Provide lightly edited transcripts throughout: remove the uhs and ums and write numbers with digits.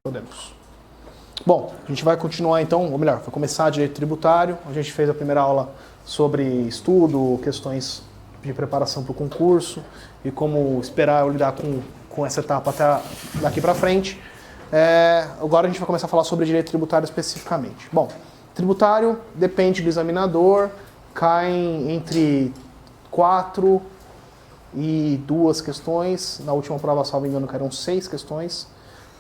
Podemos. Bom, a gente vai continuar então, ou melhor, vai começar direito tributário. A gente fez a primeira aula sobre estudo, questões de preparação para o concurso e como esperar ou lidar com essa etapa até daqui para frente. Agora a gente vai começar a falar sobre direito tributário especificamente. Bom, tributário depende do examinador, cai entre 4 e 2 questões. Na última prova, salvo engano, caíram 6 questões.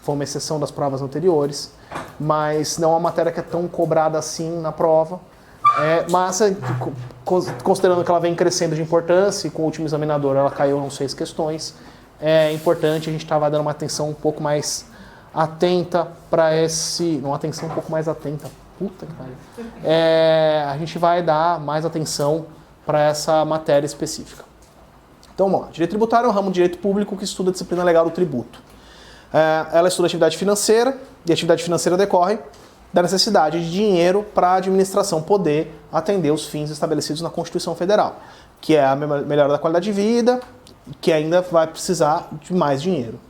Foi uma exceção das provas anteriores, mas não é uma matéria que é tão cobrada assim na prova. Mas, considerando que ela vem crescendo de importância e com o último examinador ela caiu em 6 questões, é importante, a gente estava dando uma atenção um pouco mais atenta para esse... Uma atenção um pouco mais atenta. Puta que pariu. A gente vai dar mais atenção para essa matéria específica. Então, vamos lá. Direito tributário é um ramo de direito público que estuda a disciplina legal do tributo. Ela estuda atividade financeira, e a atividade financeira decorre da necessidade de dinheiro para a administração poder atender os fins estabelecidos na Constituição Federal, que é a melhora da qualidade de vida, que ainda vai precisar de mais dinheiro.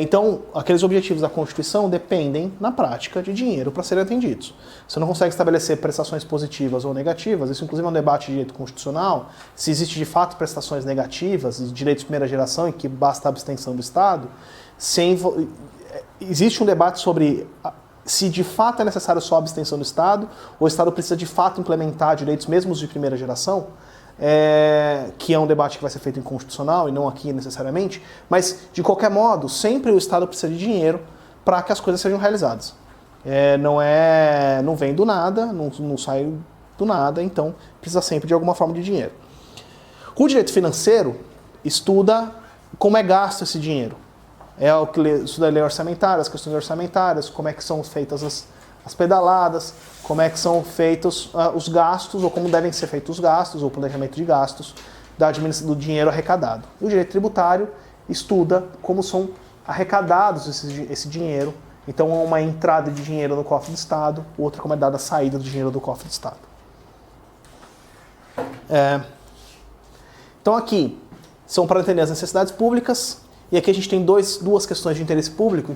Então, aqueles objetivos da Constituição dependem, na prática, de dinheiro para serem atendidos. Você não consegue estabelecer prestações positivas ou negativas, isso inclusive é um debate de direito constitucional, se existe de fato prestações negativas, direitos de primeira geração, em que basta a abstenção do Estado. Existe um debate sobre se de fato é necessário só a abstenção do Estado, ou o Estado precisa de fato implementar direitos mesmo de primeira geração, que é um debate que vai ser feito em constitucional e não aqui necessariamente, mas de qualquer modo, sempre o Estado precisa de dinheiro para que as coisas sejam realizadas. Não vem do nada, não sai do nada, então precisa sempre de alguma forma de dinheiro. O direito financeiro estuda como é gasto esse dinheiro. É o que estuda a lei orçamentária, as questões orçamentárias, como é que são feitas as pedaladas, como é que são feitos os gastos, ou como devem ser feitos os gastos, ou o planejamento de gastos do dinheiro arrecadado. E o direito tributário estuda como são arrecadados esse dinheiro. Então, uma entrada de dinheiro no cofre do Estado, outra como é dada a saída do dinheiro do cofre do Estado. Então, aqui são para entender as necessidades públicas. E aqui a gente tem duas questões de interesse público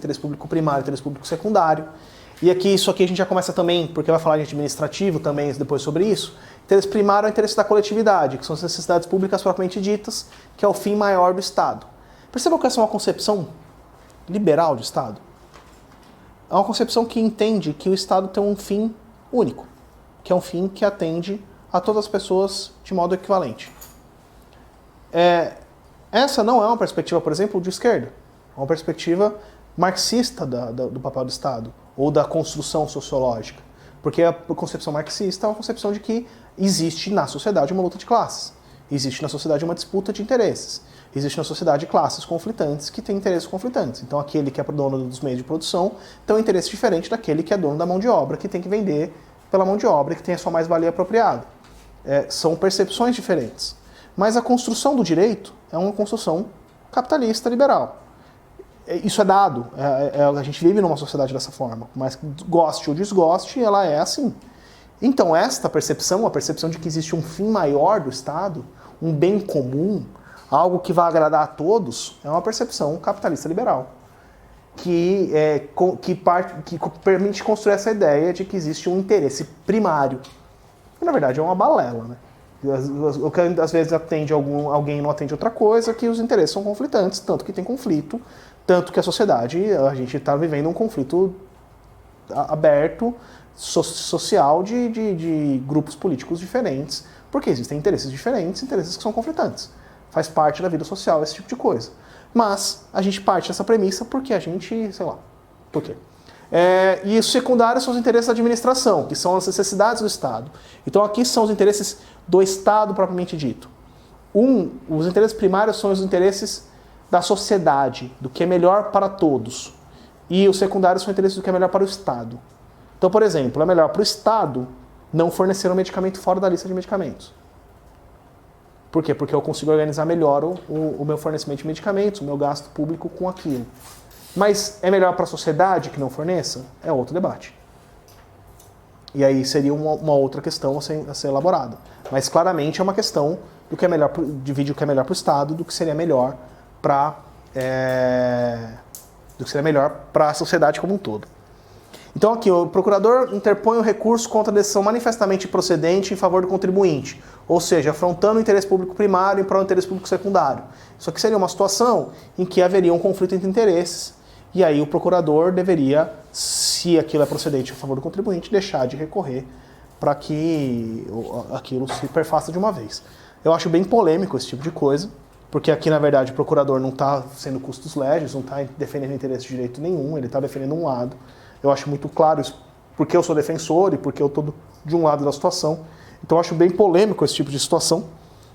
primário e interesse público secundário. E aqui, isso aqui a gente já começa também, porque vai falar de administrativo também depois sobre isso. Interesse primário é o interesse da coletividade, que são as necessidades públicas propriamente ditas, que é o fim maior do Estado. Percebam que essa é uma concepção liberal do Estado. É uma concepção que entende que o Estado tem um fim único, que é um fim que atende a todas as pessoas de modo equivalente. Essa não é uma perspectiva, por exemplo, de esquerda. É uma perspectiva marxista do papel do Estado, ou da construção sociológica. Porque a concepção marxista é uma concepção de que existe na sociedade uma luta de classes. Existe na sociedade uma disputa de interesses. Existe na sociedade classes conflitantes que têm interesses conflitantes. Então aquele que é dono dos meios de produção tem um interesse diferente daquele que é dono da mão de obra, que tem que vender pela mão de obra, que tem a sua mais-valia apropriada. São percepções diferentes. Mas a construção do direito é uma construção capitalista liberal. Isso é dado. A gente vive numa sociedade dessa forma. Mas goste ou desgoste, ela é assim. Então esta percepção, a percepção de que existe um fim maior do Estado, um bem comum, algo que vai agradar a todos, é uma percepção capitalista liberal. Que permite construir essa ideia de que existe um interesse primário. Que na verdade é uma balela, né? O que às vezes atende alguém não atende outra coisa, que os interesses são conflitantes, tanto que tem conflito, tanto que a sociedade, a gente está vivendo um conflito aberto, social de grupos políticos diferentes, porque existem interesses diferentes, interesses que são conflitantes. Faz parte da vida social esse tipo de coisa. Mas a gente parte dessa premissa porque a gente, sei lá, por quê? E os secundários são os interesses da administração, que são as necessidades do Estado. Então aqui são os interesses do Estado propriamente dito. Os interesses primários são os interesses da sociedade, do que é melhor para todos. E os secundários são interesses do que é melhor para o Estado. Então, por exemplo, é melhor para o Estado não fornecer um medicamento fora da lista de medicamentos. Por quê? Porque eu consigo organizar melhor o meu fornecimento de medicamentos, o meu gasto público com aquilo. Mas é melhor para a sociedade que não forneça? É outro debate. E aí seria uma outra questão a ser elaborada. Mas claramente é uma questão do que é melhor, divide o que é melhor para o Estado do que seria melhor para do que seria melhor para a sociedade como um todo. Então aqui, o procurador interpõe um recurso contra a decisão manifestamente procedente em favor do contribuinte, ou seja, afrontando o interesse público primário em prol do interesse público secundário. Isso aqui seria uma situação em que haveria um conflito entre interesses, e aí o procurador deveria, se aquilo é procedente em favor do contribuinte, deixar de recorrer para que aquilo se perfaça de uma vez. Eu acho bem polêmico esse tipo de coisa, porque aqui, na verdade, o procurador não está sendo custos legis, não está defendendo interesse de direito nenhum, ele está defendendo um lado. Eu acho muito claro isso, porque eu sou defensor e porque eu estou de um lado da situação. Então eu acho bem polêmico esse tipo de situação,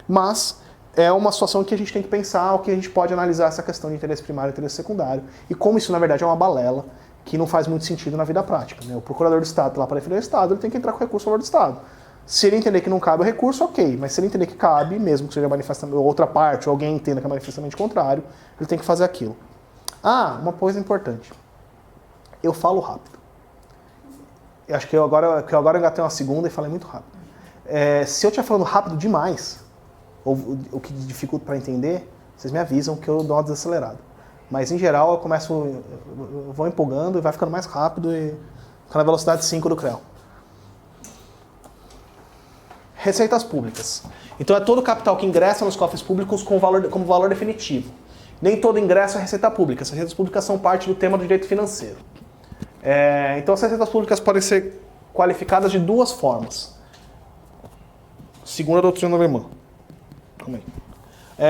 mas é uma situação que a gente tem que pensar, o que a gente pode analisar essa questão de interesse primário e interesse secundário, e como isso, na verdade, é uma balela que não faz muito sentido na vida prática, né? O procurador do Estado, lá para defender o Estado, ele tem que entrar com recurso a favor do Estado. Se ele entender que não cabe o recurso, ok, mas se ele entender que cabe, mesmo que seja manifestamente, outra parte, ou alguém entenda que é manifestamente contrário, ele tem que fazer aquilo. Ah, uma coisa importante. Eu falo rápido. Eu acho que eu agora engatei uma segunda e falei muito rápido. Se eu estiver falando rápido demais, ou o que dificulta para entender, vocês me avisam que eu dou uma desacelerada. Mas em geral eu vou empolgando e vai ficando mais rápido e fica na velocidade 5 do CREL. Receitas públicas. Então é todo o capital que ingressa nos cofres públicos como valor definitivo. Nem todo ingresso é receita pública. As receitas públicas são parte do tema do direito financeiro. Então as receitas públicas podem ser qualificadas de duas formas. Segundo a doutrina alemã.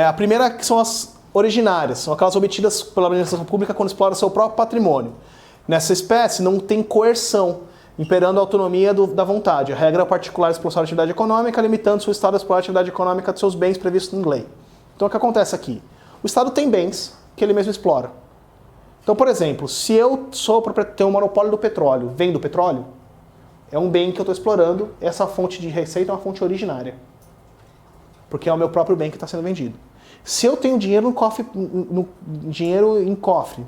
A primeira que são as originárias, são aquelas obtidas pela administração pública quando explora seu próprio patrimônio. Nessa espécie não tem coerção, imperando a autonomia da vontade. A regra particular de explorar a atividade econômica, limitando-se o Estado a explorar a atividade econômica de seus bens previstos em lei. Então o que acontece aqui? O Estado tem bens que ele mesmo explora. Então, por exemplo, se eu tenho um monopólio do petróleo, vendo petróleo, é um bem que eu estou explorando, essa fonte de receita é uma fonte originária. Porque é o meu próprio bem que está sendo vendido. Se eu tenho dinheiro dinheiro em cofre,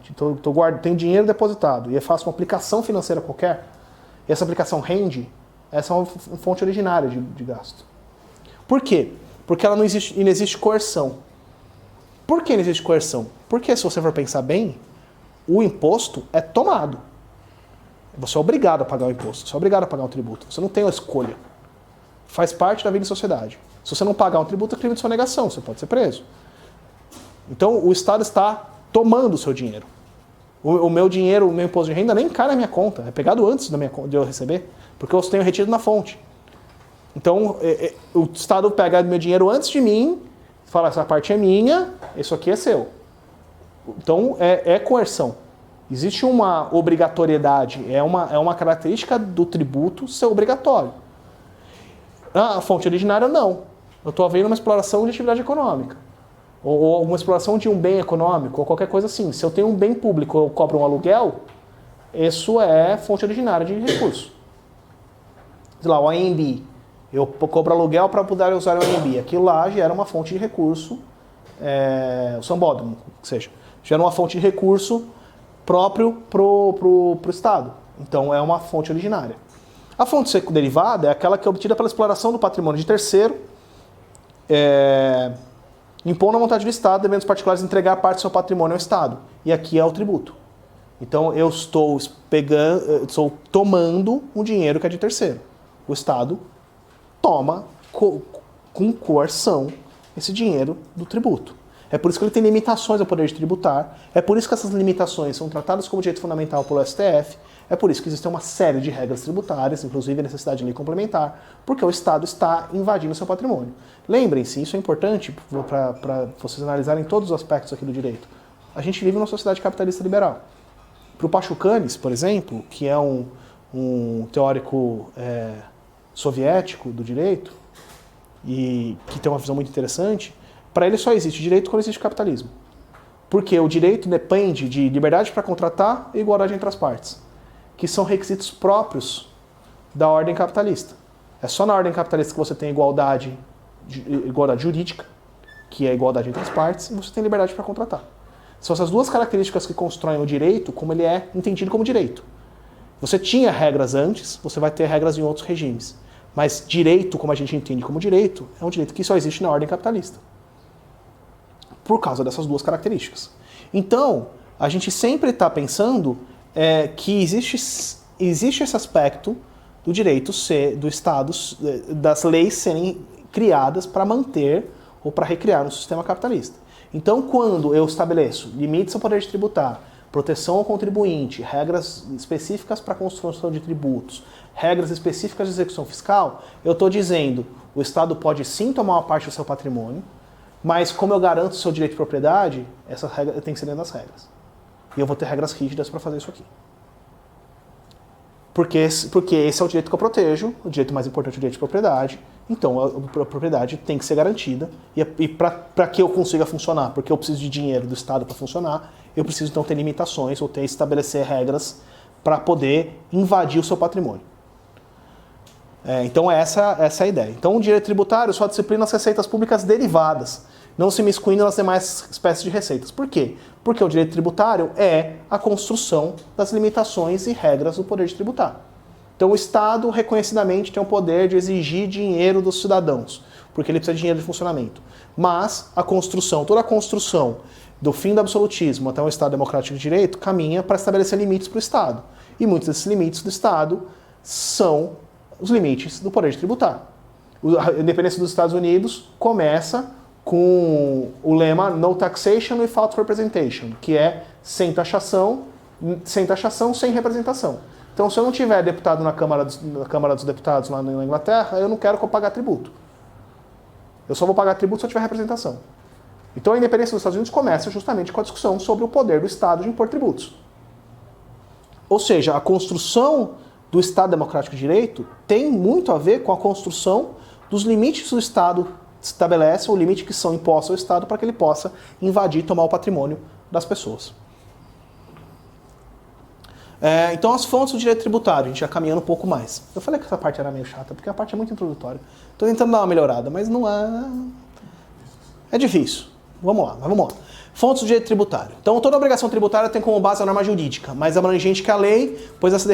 tenho dinheiro depositado e eu faço uma aplicação financeira qualquer, e essa aplicação rende, essa é uma fonte originária de gasto. Por quê? Porque ela não existe coerção. Por que não existe coerção? Porque se você for pensar bem, o imposto é tomado. Você é obrigado a pagar o imposto, você é obrigado a pagar um tributo. Você não tem uma escolha. Faz parte da vida em sociedade. Se você não pagar um tributo, é crime de sonegação, você pode ser preso. Então o Estado está tomando o seu dinheiro. O meu dinheiro, o meu imposto de renda nem cai na minha conta, é pegado antes de eu receber, porque eu tenho retido na fonte. Então o Estado pega meu dinheiro antes de mim, fala, essa parte é minha, isso aqui é seu. Então é coerção. Existe uma obrigatoriedade, é uma característica do tributo ser obrigatório. A fonte originária não. Eu estou havendo uma exploração de atividade econômica. Ou uma exploração de um bem econômico, ou qualquer coisa assim. Se eu tenho um bem público, eu cobro um aluguel, isso é fonte originária de recurso. Sei lá, o AMB. Eu cobro aluguel para poder usar o AMB. Aquilo lá gera uma fonte de recurso, o sambódromo, que seja. Gera uma fonte de recurso próprio pro Estado. Então é uma fonte originária. A fonte derivada é aquela que é obtida pela exploração do patrimônio de terceiro, impondo a vontade do Estado, devendo os particulares entregar parte do seu patrimônio ao Estado. E aqui é o tributo. Então eu estou tomando um dinheiro que é de terceiro. O Estado toma com coerção esse dinheiro do tributo. É por isso que ele tem limitações ao poder de tributar, é por isso que essas limitações são tratadas como direito fundamental pelo STF, é por isso que existe uma série de regras tributárias, inclusive a necessidade de lei complementar, porque o Estado está invadindo o seu patrimônio. Lembrem-se, isso é importante para vocês analisarem todos os aspectos aqui do direito. A gente vive numa sociedade capitalista liberal. Para o Pachucanes, por exemplo, que é um teórico soviético do direito, e que tem uma visão muito interessante, para ele só existe direito quando existe capitalismo. Porque o direito depende de liberdade para contratar e igualdade entre as partes, que são requisitos próprios da ordem capitalista. É só na ordem capitalista que você tem igualdade jurídica, que é a igualdade entre as partes, e você tem liberdade para contratar. São essas duas características que constroem o direito como ele é entendido como direito. Você tinha regras antes, você vai ter regras em outros regimes. Mas direito, como a gente entende como direito, é um direito que só existe na ordem capitalista. Por causa dessas duas características. Então, a gente sempre está pensando que existe esse aspecto do direito do Estado, das leis serem criadas para manter ou para recriar um sistema capitalista. Então, quando eu estabeleço limites ao poder de tributar, proteção ao contribuinte, regras específicas para a construção de tributos, regras específicas de execução fiscal, eu estou dizendo, o Estado pode sim tomar uma parte do seu patrimônio, mas como eu garanto o seu direito de propriedade, essa regra tem que ser dentro das regras. E eu vou ter regras rígidas para fazer isso aqui. Porque esse é o direito que eu protejo, o direito mais importante é o direito de propriedade, então a propriedade tem que ser garantida, e para que eu consiga funcionar, porque eu preciso de dinheiro do Estado para funcionar, eu preciso então ter limitações ou estabelecer regras para poder invadir o seu patrimônio. Então essa é a ideia. Então o direito tributário só disciplina as receitas públicas derivadas, não se miscuindo nas demais espécies de receitas. Por quê? Porque o direito tributário é a construção das limitações e regras do poder de tributar. Então o Estado reconhecidamente tem o poder de exigir dinheiro dos cidadãos, porque ele precisa de dinheiro de funcionamento. Mas toda a construção do fim do absolutismo até um Estado democrático de direito caminha para estabelecer limites para o Estado. E muitos desses limites do Estado são os limites do poder de tributar. A independência dos Estados Unidos começa com o lema No Taxation Without Representation, que é sem taxação, sem representação. Então, se eu não tiver deputado na Câmara dos Deputados lá na Inglaterra, eu não quero pagar tributo. Eu só vou pagar tributo se eu tiver representação. Então, a independência dos Estados Unidos começa justamente com a discussão sobre o poder do Estado de impor tributos. Ou seja, a construção do Estado Democrático de Direito tem muito a ver com a construção dos limites que o Estado estabelece, ou limites que são impostos ao Estado para que ele possa invadir e tomar o patrimônio das pessoas. Então, as fontes do direito tributário, a gente já caminhando um pouco mais. Eu falei que essa parte era meio chata, porque a parte é muito introdutória. Estou tentando dar uma melhorada, mas não é... É difícil. Vamos lá. Fontes do direito tributário. Então, toda obrigação tributária tem como base a norma jurídica, mais abrangente que a lei, pois essa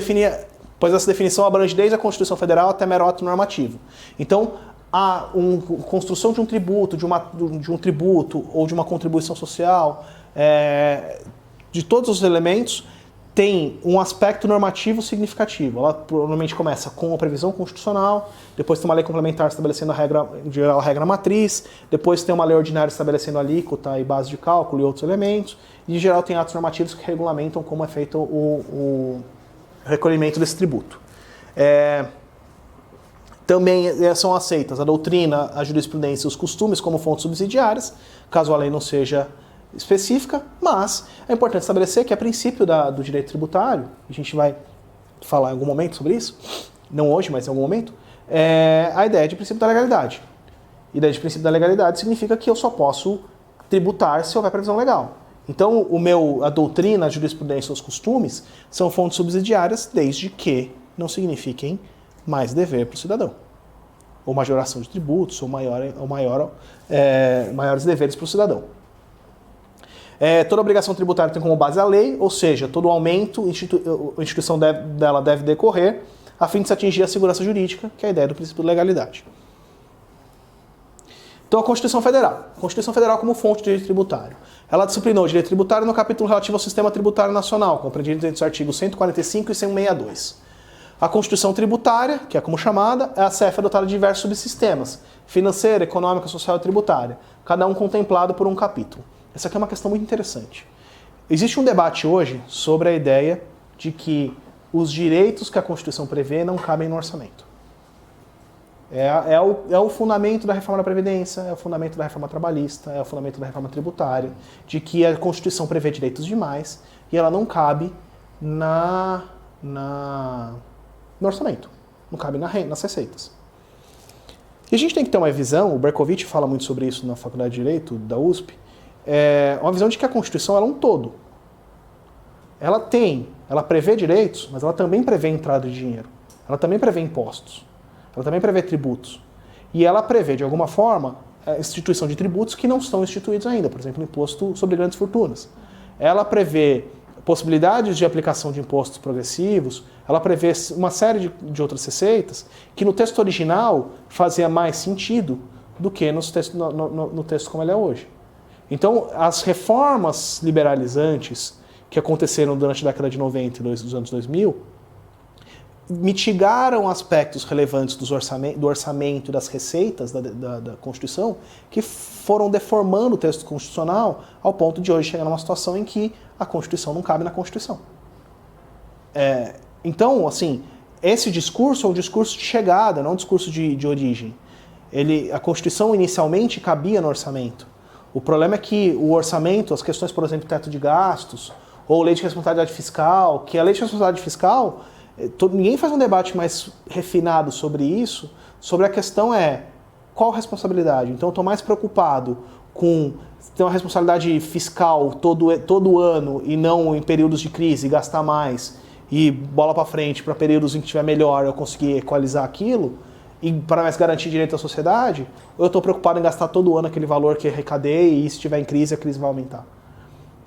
definição abrange desde a Constituição Federal até mero ato normativo. Então, a construção de um tributo, de um tributo ou de uma contribuição social, de todos os elementos, tem um aspecto normativo significativo. Ela normalmente começa com a previsão constitucional, depois tem uma lei complementar estabelecendo a regra matriz, depois tem uma lei ordinária estabelecendo a alíquota e base de cálculo e outros elementos, e em geral tem atos normativos que regulamentam como é feito o recolhimento desse tributo. Também são aceitas a doutrina, a jurisprudência e os costumes como fontes subsidiárias, caso a lei não seja específica, mas é importante estabelecer que a princípio do direito tributário, a gente vai falar em algum momento sobre isso, não hoje, mas em algum momento, é a ideia de princípio da legalidade. A ideia de princípio da legalidade significa que eu só posso tributar se houver previsão legal. Então, a doutrina, a jurisprudência e os costumes são fontes subsidiárias desde que não signifiquem mais dever para o cidadão, ou majoração de tributos, ou maiores deveres para o cidadão. Toda obrigação tributária tem como base a lei, ou seja, todo aumento, a instituição dela deve decorrer a fim de se atingir a segurança jurídica, que é a ideia do princípio de legalidade. Então, a Constituição Federal. A Constituição Federal como fonte de direito tributário. Ela disciplinou o direito tributário no capítulo relativo ao Sistema Tributário Nacional, compreendido entre os artigos 145 e 162. A Constituição Tributária, que é como chamada, é a CF adotada de diversos subsistemas, financeira, econômica, social e tributária, cada um contemplado por um capítulo. Essa aqui é uma questão muito interessante. Existe um debate hoje sobre a ideia de que os direitos que a Constituição prevê não cabem no orçamento. É o fundamento da reforma da Previdência, é o fundamento da reforma trabalhista, é o fundamento da reforma tributária, de que a Constituição prevê direitos demais e ela não cabe no orçamento, não cabe nas receitas. E a gente tem que ter uma visão, o Berkovitch fala muito sobre isso na Faculdade de Direito da USP, uma visão de que a Constituição é um todo. Ela prevê direitos, mas ela também prevê entrada de dinheiro. Ela também prevê impostos. Ela também prevê tributos. E ela prevê, de alguma forma, a instituição de tributos que não estão instituídos ainda. Por exemplo, o imposto sobre grandes fortunas. Ela prevê possibilidades de aplicação de impostos progressivos. Ela prevê uma série de outras receitas que no texto original fazia mais sentido do que no texto como ele é hoje. Então, as reformas liberalizantes que aconteceram durante a década de 90 e dos anos 2000, mitigaram aspectos relevantes do orçamento e das receitas da Constituição que foram deformando o texto constitucional ao ponto de hoje chegar numa situação em que a Constituição não cabe na Constituição. Então, assim, esse discurso é um discurso de chegada, não um discurso de origem. A Constituição inicialmente cabia no orçamento. O problema é que o orçamento, as questões, por exemplo, teto de gastos, ou lei de responsabilidade fiscal, que a lei de responsabilidade fiscal, ninguém faz um debate mais refinado sobre isso, sobre a questão qual a responsabilidade? Então eu estou mais preocupado com ter uma responsabilidade fiscal todo ano e não em períodos de crise, gastar mais e bola para frente para períodos em que tiver melhor eu conseguir equalizar aquilo e para mais garantir direito à sociedade, ou eu estou preocupado em gastar todo ano aquele valor que arrecadei e se estiver em crise a crise vai aumentar.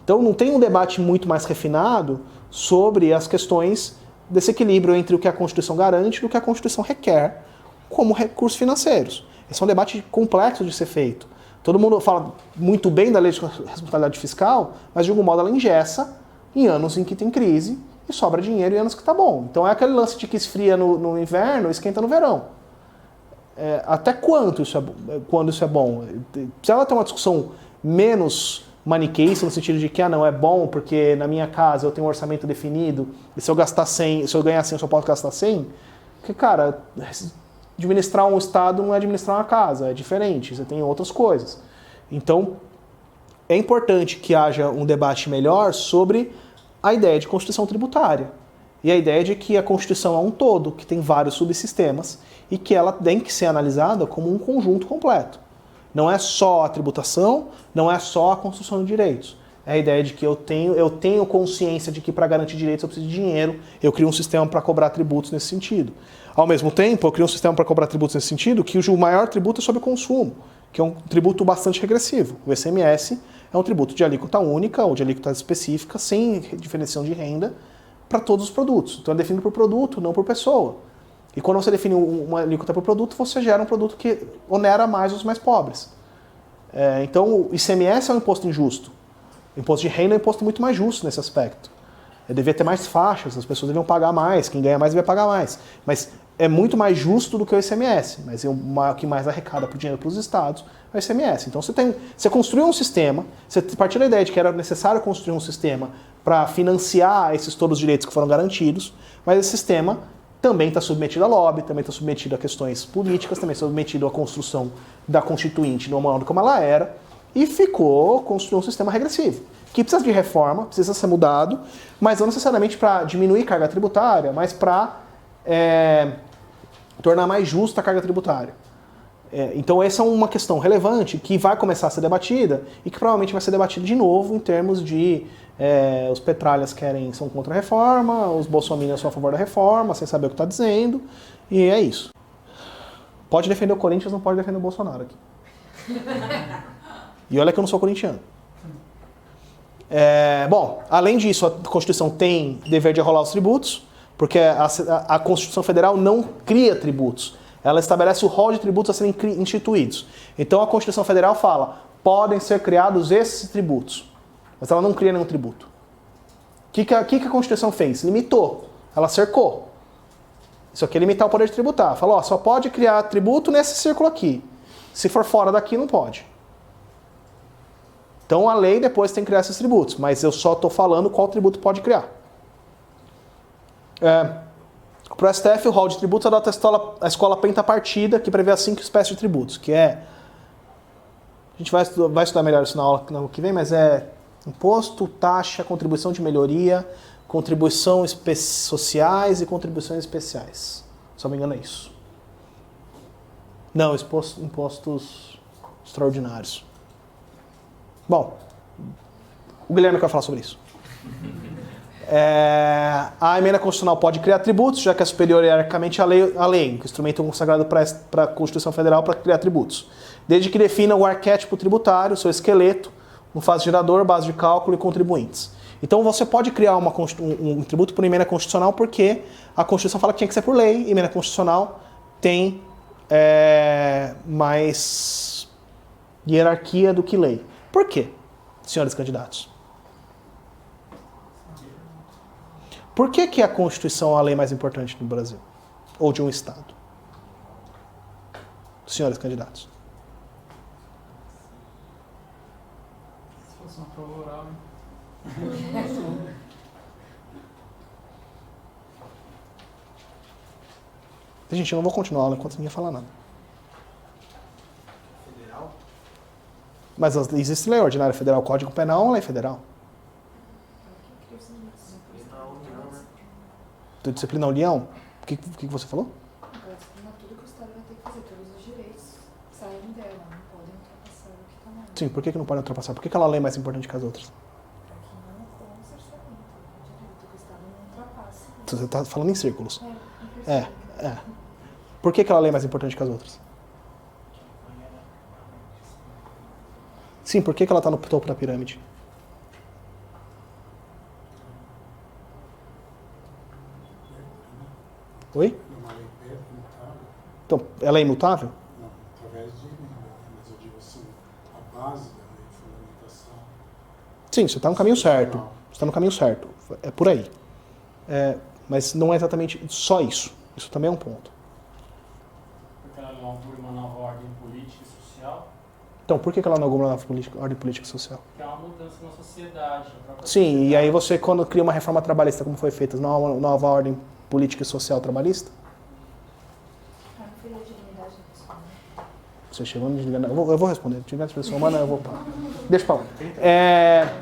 Então não tem um debate muito mais refinado sobre as questões desse equilíbrio entre o que a Constituição garante e o que a Constituição requer como recursos financeiros. Esse é um debate complexo de ser feito. Todo mundo fala muito bem da lei de responsabilidade fiscal, mas de algum modo ela engessa em anos em que tem crise e sobra dinheiro em anos que está bom. Então é aquele lance de que esfria no inverno e esquenta no verão. Até quando isso é bom? Se ela tem uma discussão menos maniqueísta, no sentido de que não é bom porque na minha casa eu tenho um orçamento definido e se eu gastar 100, se eu ganhar 100 eu só posso gastar 100, porque, cara, administrar um estado não é administrar uma casa, é diferente, você tem outras coisas. Então, é importante que haja um debate melhor sobre a ideia de Constituição tributária e a ideia de que a Constituição é um todo, que tem vários subsistemas e que ela tem que ser analisada como um conjunto completo. Não é só a tributação, não é só a construção de direitos. É a ideia de que eu tenho consciência de que para garantir direitos eu preciso de dinheiro, eu crio um sistema para cobrar tributos nesse sentido. Ao mesmo tempo, eu crio um sistema para cobrar tributos nesse sentido, que o maior tributo é sobre o consumo, que é um tributo bastante regressivo. O ICMS é um tributo de alíquota única ou de alíquota específica, sem diferenciação de renda, para todos os produtos. Então é definido por produto, não por pessoa. E quando você define uma alíquota por produto, você gera um produto que onera mais os mais pobres. Então o ICMS é um imposto injusto. O imposto de renda é um imposto muito mais justo nesse aspecto. Devia ter mais faixas, as pessoas deviam pagar mais, quem ganha mais devia pagar mais. Mas é muito mais justo do que o ICMS. Mas o que mais arrecada por dinheiro para os estados é o ICMS. Então você construiu um sistema, você partiu da ideia de que era necessário construir um sistema para financiar esses todos os direitos que foram garantidos, mas esse sistema também está submetido a lobby, também está submetido a questões políticas, também está submetido à construção da Constituinte no modo como ela era, e construiu um sistema regressivo, que precisa de reforma, precisa ser mudado, mas não necessariamente para diminuir carga tributária, mas para tornar mais justa a carga tributária. Então essa é uma questão relevante que vai começar a ser debatida e que provavelmente vai ser debatida de novo em termos de os petralhas são contra a reforma, os bolsominions são a favor da reforma, sem saber o que está dizendo, e é isso. Pode defender o Corinthians, não pode defender o Bolsonaro aqui. E olha que eu não sou corintiano. Bom, além disso, a Constituição tem dever de arrolar os tributos, porque a Constituição Federal não cria tributos. Ela estabelece o rol de tributos a serem instituídos. Então a Constituição Federal fala, podem ser criados esses tributos. Mas ela não cria nenhum tributo. O que a Constituição fez? Limitou. Ela cercou. Isso aqui é limitar o poder de tributar. Falou, só pode criar tributo nesse círculo aqui. Se for fora daqui, não pode. Então a lei depois tem que criar esses tributos, mas eu só estou falando qual tributo pode criar. Para o STF, o rol de tributos adota a escola pentapartida, que prevê as 5 espécies de tributos, que a gente vai estudar melhor isso na aula que vem, mas imposto, taxa, contribuição de melhoria, contribuição sociais e contribuições especiais. Se não me engano é isso. Não, impostos extraordinários. Bom, o Guilherme quer falar sobre isso. A emenda constitucional pode criar tributos, já que é superior hierarquicamente à lei, que é o instrumento consagrado para a Constituição Federal para criar tributos. Desde que defina o arquétipo tributário, seu esqueleto, uma fase gerador, base de cálculo e contribuintes. Então você pode criar um tributo por emenda constitucional porque a Constituição fala que tinha que ser por lei, e emenda constitucional tem mais hierarquia do que lei. Por quê, senhores candidatos? Por que a Constituição é a lei mais importante do Brasil? Ou de um Estado? Senhores candidatos. Se fosse uma prova oral, hein? Gente, eu não vou continuar a aula enquanto ninguém falar nada. Federal? Mas existe lei ordinária federal, Código Penal é uma lei federal. Tu disciplina a União? O que você falou? Ela disciplina tudo que o Estado vai ter que fazer, todos os direitos saem dela, não podem ultrapassar o que está na lei. Sim, por que não pode ultrapassar? Por que aquela lei é mais importante que as outras? Porque não ocorre um cerceamento do direito, que o Estado não ultrapasse. Você está falando em círculos. É. Por que aquela lei é mais importante que as outras? Sim, por que ela está no topo da pirâmide? Oi? Uma lei imutável? Então, ela é imutável? Não, através de emenda, mas eu digo assim, a base da lei, a fundamentação. Sim, você está no caminho certo. Você está no caminho certo. É por aí. Mas não é exatamente só isso. Isso também é um ponto. Porque ela inaugura uma nova ordem política e social, Então, por que ela não inaugura uma ordem política e social? que é uma mudança na sociedade. A própria Sim, sociedade. e aí você, quando cria uma reforma trabalhista, como foi feita, nova ordem política e social trabalhista? Para não ferir a dignidade da pessoa, né? Você chegou no desligar. Eu vou responder. Dignidade da pessoa humana, eu vou. Deixa pra lá.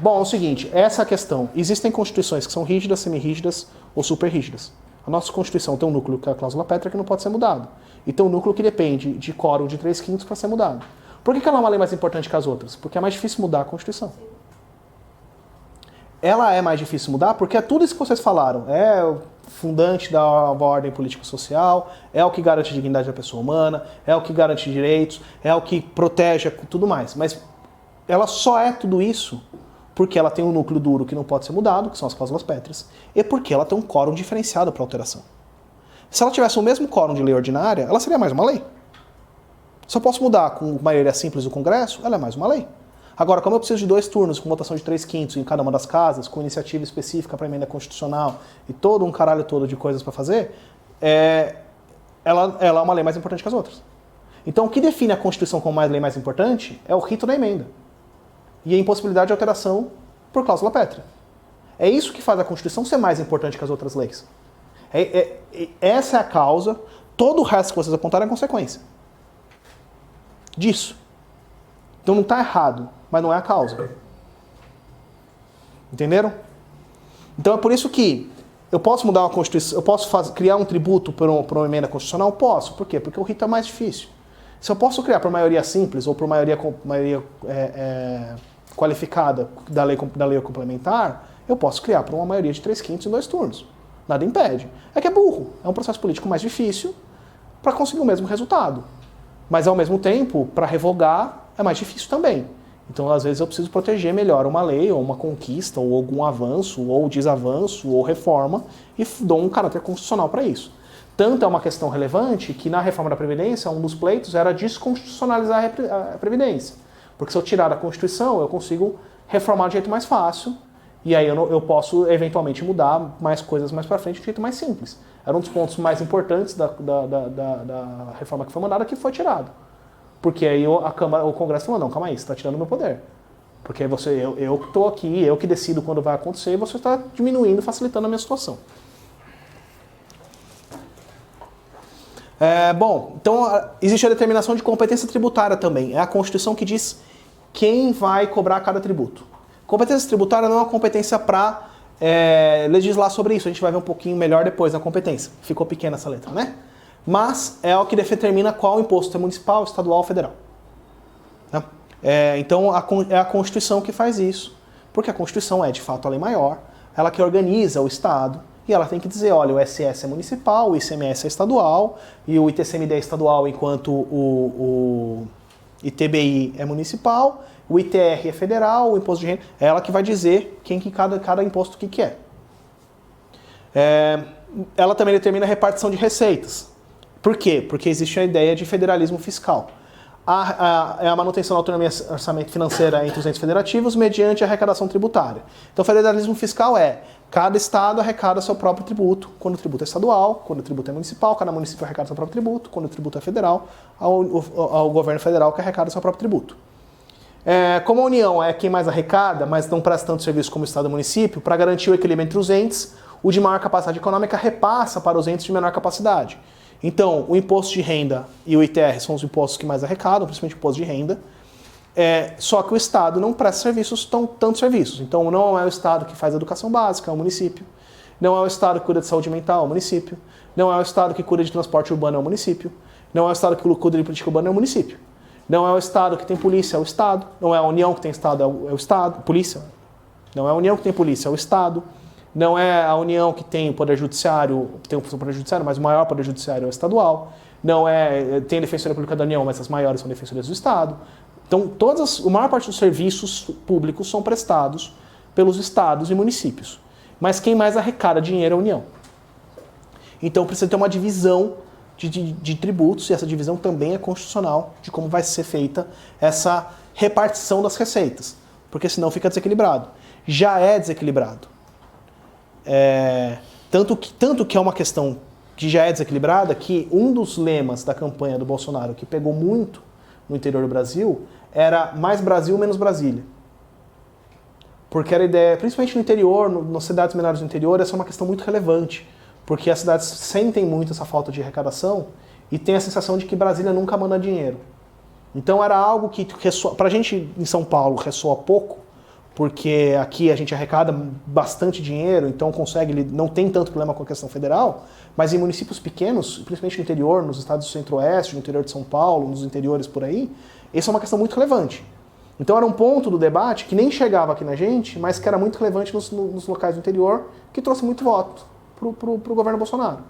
Bom, é o seguinte, essa é a questão. Existem constituições que são rígidas, semi-rígidas ou super rígidas. A nossa Constituição tem um núcleo, que é a cláusula pétrea, que não pode ser mudado. E tem um núcleo que depende de quórum de 3/5 para ser mudado. Por que ela é uma lei mais importante que as outras? Porque é mais difícil mudar a Constituição. Ela é mais difícil mudar porque é tudo isso que vocês falaram. É o fundante da ordem política e social, é o que garante a dignidade da pessoa humana, é o que garante direitos, é o que protege tudo mais. Mas ela só é tudo isso porque ela tem um núcleo duro que não pode ser mudado, que são as cláusulas pétreas, e porque ela tem um quórum diferenciado para alteração. Se ela tivesse o mesmo quórum de lei ordinária, ela seria mais uma lei. Se eu posso mudar com maioria simples do Congresso, ela é mais uma lei. Agora, como eu preciso de 2 turnos, com votação de 3/5 em cada uma das casas, com iniciativa específica para emenda constitucional e todo um caralho todo de coisas para fazer, ela é uma lei mais importante que as outras. Então, o que define a Constituição como lei mais importante é o rito da emenda e a impossibilidade de alteração por cláusula pétrea. É isso que faz a Constituição ser mais importante que as outras leis. Essa é a causa, todo o resto que vocês apontaram é consequência disso. Então não está errado, mas não é a causa. Entenderam? Então é por isso que eu posso mudar uma Constituição, eu posso criar um tributo por uma emenda constitucional? Posso. Por quê? Porque o rito é mais difícil. Se eu posso criar por maioria simples ou por maioria qualificada da lei complementar, eu posso criar por uma maioria de 3/5 em 2 turnos. Nada impede. É que é burro. É um processo político mais difícil para conseguir o mesmo resultado. Mas, ao mesmo tempo, para revogar é mais difícil também. Então, às vezes, eu preciso proteger melhor uma lei, ou uma conquista, ou algum avanço, ou desavanço, ou reforma, e dou um caráter constitucional para isso. Tanto é uma questão relevante que, na reforma da Previdência, um dos pleitos era desconstitucionalizar a Previdência. Porque se eu tirar da Constituição, eu consigo reformar de jeito mais fácil, e aí eu posso, eventualmente, mudar mais coisas mais para frente de jeito mais simples. Era um dos pontos mais importantes da reforma que foi mandada, que foi tirado. Porque aí o Congresso falou, não, calma aí, você está tirando o meu poder. Porque eu que estou aqui, eu que decido quando vai acontecer, e você está diminuindo, facilitando a minha situação. Bom, então existe a determinação de competência tributária também. É a Constituição que diz quem vai cobrar cada tributo. Competência tributária não é uma competência para legislar sobre isso. A gente vai ver um pouquinho melhor depois na competência. Ficou pequena essa letra, né? Mas é o que determina qual imposto é municipal, estadual ou federal. Tá? Então é a Constituição que faz isso, porque a Constituição é de fato a lei maior, ela que organiza o Estado, e ela tem que dizer, olha, o SS é municipal, o ICMS é estadual, e o ITCMD é estadual, enquanto o ITBI é municipal, o ITR é federal, o imposto de renda, é ela que vai dizer cada imposto que é. Ela também determina a repartição de receitas. Por quê? Porque existe a ideia de federalismo fiscal. é a manutenção da autonomia financeira entre os entes federativos mediante a arrecadação tributária. Então, o federalismo fiscal cada estado arrecada seu próprio tributo, quando o tributo é estadual, quando o tributo é municipal, cada município arrecada seu próprio tributo, quando o tributo é federal, ao governo federal que arrecada seu próprio tributo. Como a União é quem mais arrecada, mas não presta tanto serviço como o estado e o município, para garantir o equilíbrio entre os entes, o de maior capacidade econômica repassa para os entes de menor capacidade. Então, o imposto de renda e o ITR são os impostos que mais arrecadam, principalmente o imposto de renda. Só que o Estado não presta tantos serviços. Então, não é o Estado que faz a educação básica, é o município. Não é o Estado que cuida de saúde mental, é o município. Não é o Estado que cuida de transporte urbano, é o município. Não é o Estado que cuida de política urbana, é o município. Não é o Estado que tem polícia, é o Estado. Não é a União que tem Estado, é o Estado. Polícia. Não é a União que tem polícia, é o Estado. Não é a União que tem o Poder Judiciário, mas o maior Poder Judiciário é o estadual. Não tem a Defensoria Pública da União, mas as maiores são defensorias do Estado. Então, a maior parte dos serviços públicos são prestados pelos estados e municípios. Mas quem mais arrecada dinheiro é a União. Então, precisa ter uma divisão de tributos, e essa divisão também é constitucional de como vai ser feita essa repartição das receitas. Porque senão fica desequilibrado. Já é desequilibrado. Tanto que é uma questão que já é desequilibrada, que um dos lemas da campanha do Bolsonaro, que pegou muito no interior do Brasil, era mais Brasil, menos Brasília. Porque era a ideia, principalmente no interior, nas cidades menores do interior, essa é uma questão muito relevante, porque as cidades sentem muito essa falta de arrecadação e tem a sensação de que Brasília nunca manda dinheiro. Então era algo que, pra gente em São Paulo, ressoa pouco, porque aqui a gente arrecada bastante dinheiro, então não tem tanto problema com a questão federal, mas em municípios pequenos, principalmente no interior, nos estados do centro-oeste, no interior de São Paulo, nos interiores por aí, essa é uma questão muito relevante. Então era um ponto do debate que nem chegava aqui na gente, mas que era muito relevante nos locais do interior, que trouxe muito voto pro governo Bolsonaro,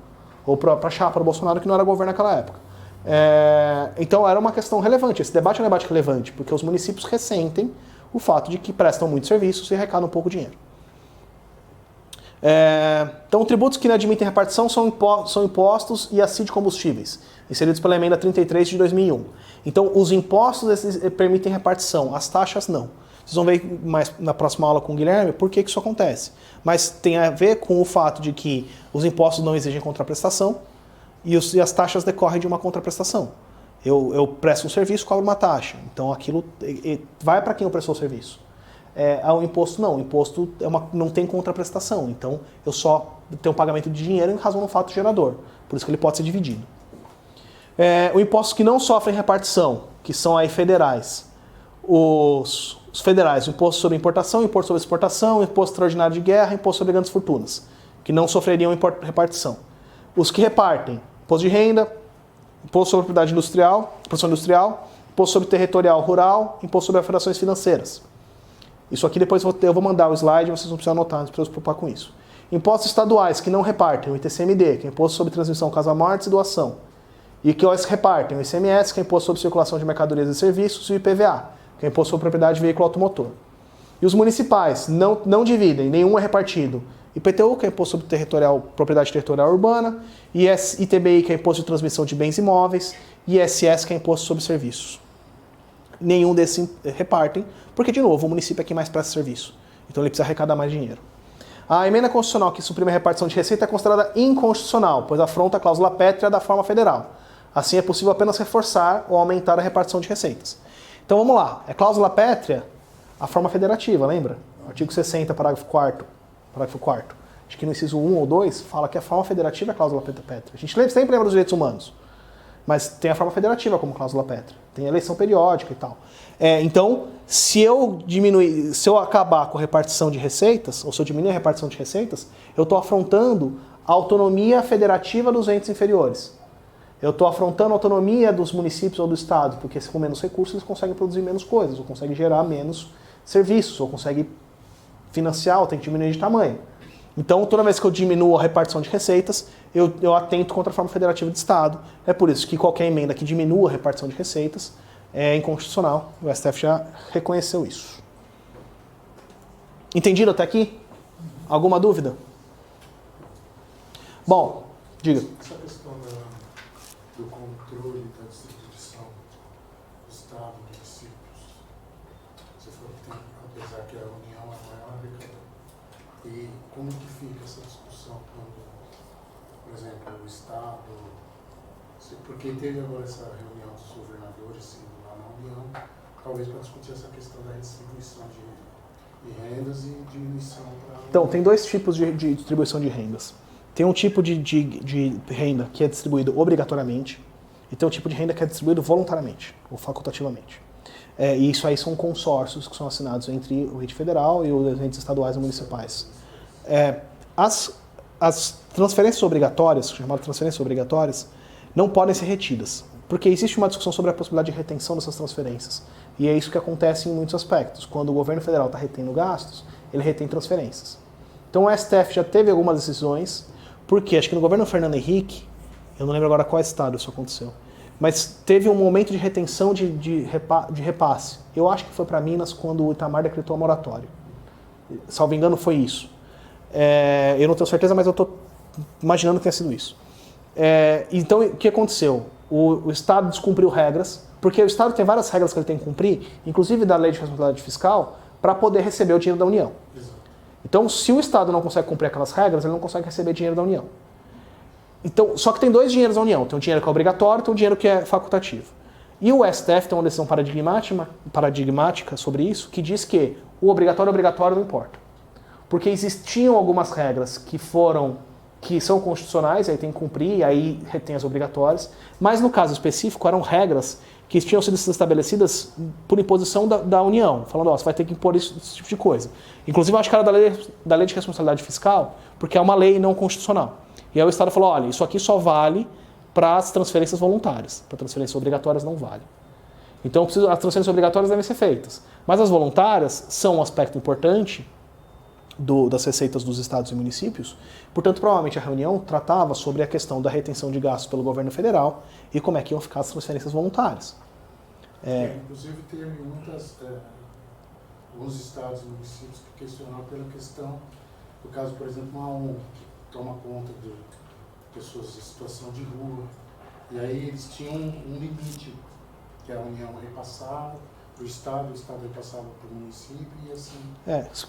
ou para a chapa do Bolsonaro, que não era governo naquela época. Então era uma questão relevante, esse debate é um debate relevante, porque os municípios ressentem o fato de que prestam muitos serviços e arrecadam pouco dinheiro. Então, tributos que não admitem repartição são impostos e a CID de combustíveis, inseridos pela emenda 33 de 2001. Então, os impostos permitem repartição, as taxas não. Vocês vão ver mais na próxima aula com o Guilherme por que isso acontece. Mas tem a ver com o fato de que os impostos não exigem contraprestação e as taxas decorrem de uma contraprestação. Eu presto um serviço, cobro uma taxa. Então aquilo vai para quem eu prestou o serviço. O imposto não. O imposto não tem contraprestação. Então eu só tenho um pagamento de dinheiro em razão do fato gerador. Por isso que ele pode ser dividido. Os impostos que não sofrem repartição, que são aí federais. Os federais, o imposto sobre importação, imposto sobre exportação, imposto extraordinário de guerra, imposto sobre grandes fortunas, que não sofreriam repartição. Os que repartem, imposto de renda, imposto sobre propriedade industrial, produção industrial, imposto sobre territorial rural, imposto sobre operações financeiras. Isso aqui depois eu vou mandar o slide, vocês não precisam anotar, não precisam se preocupar com isso. Impostos estaduais que não repartem, o ITCMD, que é imposto sobre transmissão, casa-mortes e doação. E que os repartem, o ICMS, que é imposto sobre circulação de mercadorias e serviços, e o IPVA, que é imposto sobre propriedade de veículo automotor. E os municipais não dividem, nenhum é repartido. IPTU, que é imposto sobre propriedade territorial urbana, ITBI, que é imposto de transmissão de bens imóveis, e ISS, que é imposto sobre serviços. Nenhum desses repartem, porque, de novo, o município é quem mais presta serviço. Então ele precisa arrecadar mais dinheiro. A emenda constitucional que suprime a repartição de receita é considerada inconstitucional, pois afronta a cláusula pétrea da forma federal. Assim é possível apenas reforçar ou aumentar a repartição de receitas. Então vamos lá. É cláusula pétrea a forma federativa, lembra? Artigo 60, parágrafo 4º. Acho que no inciso 1 ou 2 fala que a forma federativa é a cláusula pétrea. A gente sempre lembra dos direitos humanos, mas tem a forma federativa como cláusula pétrea. Tem a eleição periódica e tal. Então, se eu acabar com a repartição de receitas, ou se eu diminuir a repartição de receitas, eu estou afrontando a autonomia federativa dos entes inferiores. Eu estou afrontando a autonomia dos municípios ou do estado, porque com menos recursos eles conseguem produzir menos coisas, ou conseguem gerar menos serviços, ou conseguem financiar, ou tem que diminuir de tamanho. Então, toda vez que eu diminuo a repartição de receitas, eu atento contra a forma federativa de Estado. É por isso que qualquer emenda que diminua a repartição de receitas é inconstitucional. O STF já reconheceu isso. Entendido até aqui? Alguma dúvida? Bom, diga. Essa questão do controle da distribuição Estado, municípios. Você falou que tem, apesar que a União é a maior arrecadadora. E como que fica essa discussão quando, por exemplo, o Estado, porque teve agora essa reunião dos governadores lá na União, talvez para discutir essa questão da redistribuição de rendas e diminuição para... Então, tem dois tipos de distribuição de rendas. Tem um tipo de renda que é distribuído obrigatoriamente e tem um tipo de renda que é distribuído voluntariamente ou facultativamente. E isso aí são consórcios que são assinados entre o ente federal e os entes estaduais e municipais. As transferências obrigatórias, chamadas transferências obrigatórias, não podem ser retidas, porque existe uma discussão sobre a possibilidade de retenção dessas transferências. E é isso que acontece em muitos aspectos. Quando o governo federal está retendo gastos, ele retém transferências. Então o STF já teve algumas decisões, porque acho que no governo Fernando Henrique, eu não lembro agora qual estado isso aconteceu, mas teve um momento de retenção de repasse. Eu acho que foi para Minas quando o Itamar decretou a moratória. Salvo engano, foi isso. Eu não tenho certeza, mas eu estou imaginando que tenha sido isso. Então, o que aconteceu? O Estado descumpriu regras, porque o Estado tem várias regras que ele tem que cumprir, inclusive da Lei de Responsabilidade Fiscal, para poder receber o dinheiro da União. Então, se o Estado não consegue cumprir aquelas regras, ele não consegue receber dinheiro da União. Então, só que tem dois dinheiros da União. Tem um dinheiro que é obrigatório e tem um dinheiro que é facultativo. E o STF tem uma decisão paradigmática sobre isso, que diz que o obrigatório não importa. Porque existiam algumas regras que são constitucionais, aí tem que cumprir, aí retém as obrigatórias, mas no caso específico eram regras que tinham sido estabelecidas por imposição da União, falando, você vai ter que impor esse tipo de coisa. Inclusive, eu acho que era da lei de responsabilidade fiscal, porque é uma lei não constitucional. E aí o Estado falou, olha, isso aqui só vale para as transferências voluntárias, para transferências obrigatórias não vale. Então, as transferências obrigatórias devem ser feitas. Mas as voluntárias são um aspecto importante das receitas dos estados e municípios, portanto, provavelmente a reunião tratava sobre a questão da retenção de gastos pelo governo federal e como é que iam ficar as transferências voluntárias. Inclusive, teve alguns estados e municípios que questionaram pela questão do caso, por exemplo, uma ONG que toma conta de pessoas em situação de rua, e aí eles tinham um limite que a União repassava para o Estado repassava para o município e assim...